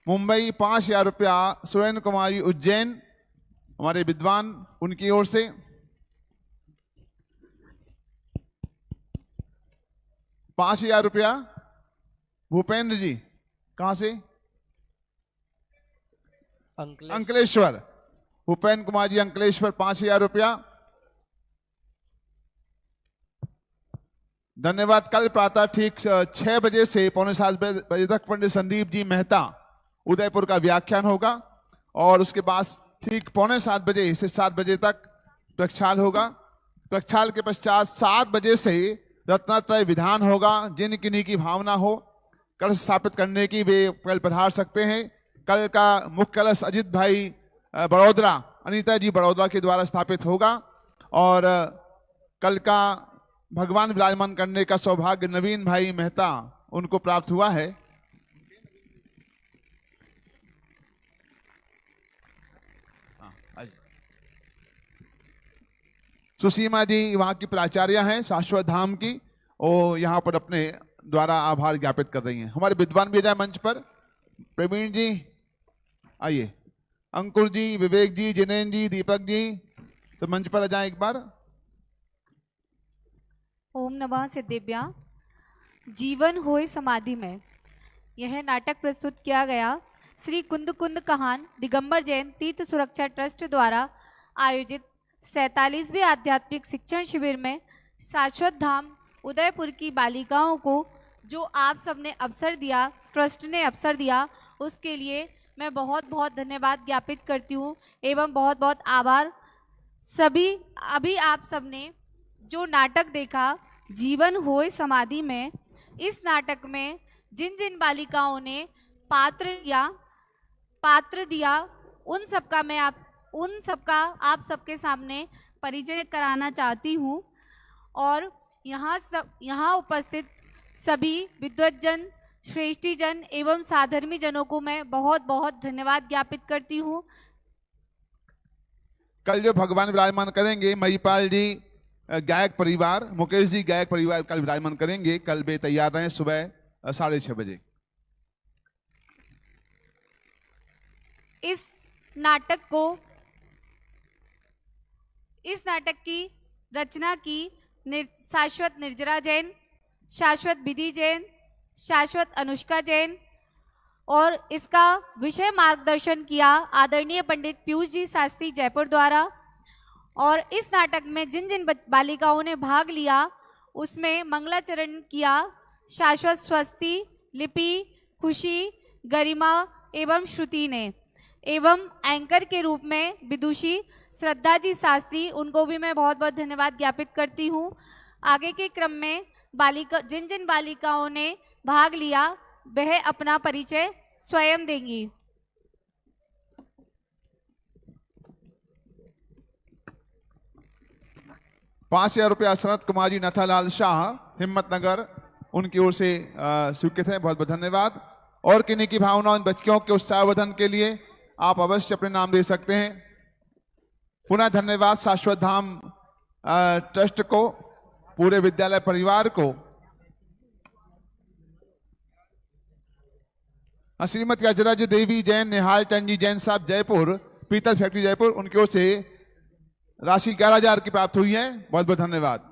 मुंबई। 5000 रुपया सुरेंद्र कुमारी उज्जैन हमारे विद्वान उनकी ओर से। 5000 रुपया भूपेंद्र जी, कहां से? अंकलेश्वर। भूपेंद्र कुमार जी अंकलेश्वर 5000 रुपया। धन्यवाद। कल प्रातः ठीक 6 बजे से पौने 7 बजे तक पंडित संदीप जी मेहता उदयपुर का व्याख्यान होगा, और उसके बाद ठीक पौने 7 बजे से 7 बजे तक प्रक्षाल होगा। प्रक्षाल के पश्चात 7 बजे से रत्नात्रय विधान होगा। जिन किन्हीं की भावना हो कलश स्थापित करने की वे कल पधार सकते हैं। कल का मुख्य कलश अजित भाई बड़ौदा, अनीता जी बड़ौदा के द्वारा स्थापित होगा, और कल का भगवान विराजमान करने का सौभाग्य नवीन भाई मेहता उनको प्राप्त हुआ है। सुसीमा जी वहाँ की प्राचार्य हैं शाश्वत धाम की, और यहाँ पर अपने द्वारा आभार ज्ञापित कर रही हैं। हमारे विद्वान भी जाए मंच पर। प्रवीण जी आइए, अंकुर जी, विवेक जी, जिनेन जी, दीपक जी, तो मंच पर आ जाएं एक बार। ओम नमः सिद्धिभ्यां। जीवन होए समाधि में यह नाटक प्रस्तुत किया गया श्री कुंद कुंद कहान दिगंबर जैन तीर्थ सुरक्षा ट्रस्ट द्वारा आयोजित 47वें आध्यात्मिक शिक्षण शिविर में शाश्वत धाम उदयपुर की बालिकाओं को जो आप सबने अवसर दिया, ट्रस्ट ने अवसर दिया, उसके लिए मैं बहुत बहुत धन्यवाद ज्ञापित करती हूँ एवं बहुत बहुत आभार। सभी अभी आप सबने जो नाटक देखा जीवन होए समाधि में, इस नाटक में जिन जिन बालिकाओं ने पात्र दिया उन सबका आप सबके सामने परिचय कराना चाहती हूँ। और यहाँ उपस्थित सभी विद्वज्जन, श्रेष्ठीजन एवं साधर्मी जनों को मैं बहुत बहुत धन्यवाद ज्ञापित करती हूँ। कल जो भगवान विराजमान करेंगे, महिपाल जी गायक परिवार, मुकेश जी गायक परिवार कल विराजमान करेंगे। कल वे तैयार रहें सुबह 6:30 बजे। इस नाटक की रचना की शाश्वत निर्जरा जैन, शाश्वत विधि जैन, शाश्वत अनुष्का जैन और इसका विषय मार्गदर्शन किया आदरणीय पंडित पीयूष जी शास्त्री जयपुर द्वारा। और इस नाटक में जिन जिन बालिकाओं ने भाग लिया उसमें मंगलाचरण किया शाश्वत स्वस्ति, लिपि, खुशी, गरिमा एवं श्रुति ने, एवं एंकर के रूप में विदुषी श्रद्धा जी शास्त्री, उनको भी मैं बहुत बहुत धन्यवाद ज्ञापित करती हूँ। आगे के क्रम में जिन जिन बालिकाओं ने भाग लिया वह अपना परिचय स्वयं देंगी। 5,000 रुपया शरद कुमार जी नथालाल शाह, हिम्मतनगर, उनकी ओर से स्वीकृत है। बहुत बहुत धन्यवाद। और किन्हीं की भावनाओं, बच्चियों के उत्साहवर्धन के लिए आप अवश्य अपने नाम दे सकते हैं। पुनः धन्यवाद शाश्वत धाम ट्रस्ट को, पूरे विद्यालय परिवार को। श्रीमती अजरज देवी जैन, निहाल चंद जी जैन साहब जयपुर, पीतल फैक्ट्री जयपुर, उनकी ओर से राशि 11,000 की प्राप्त हुई है। बहुत बहुत धन्यवाद।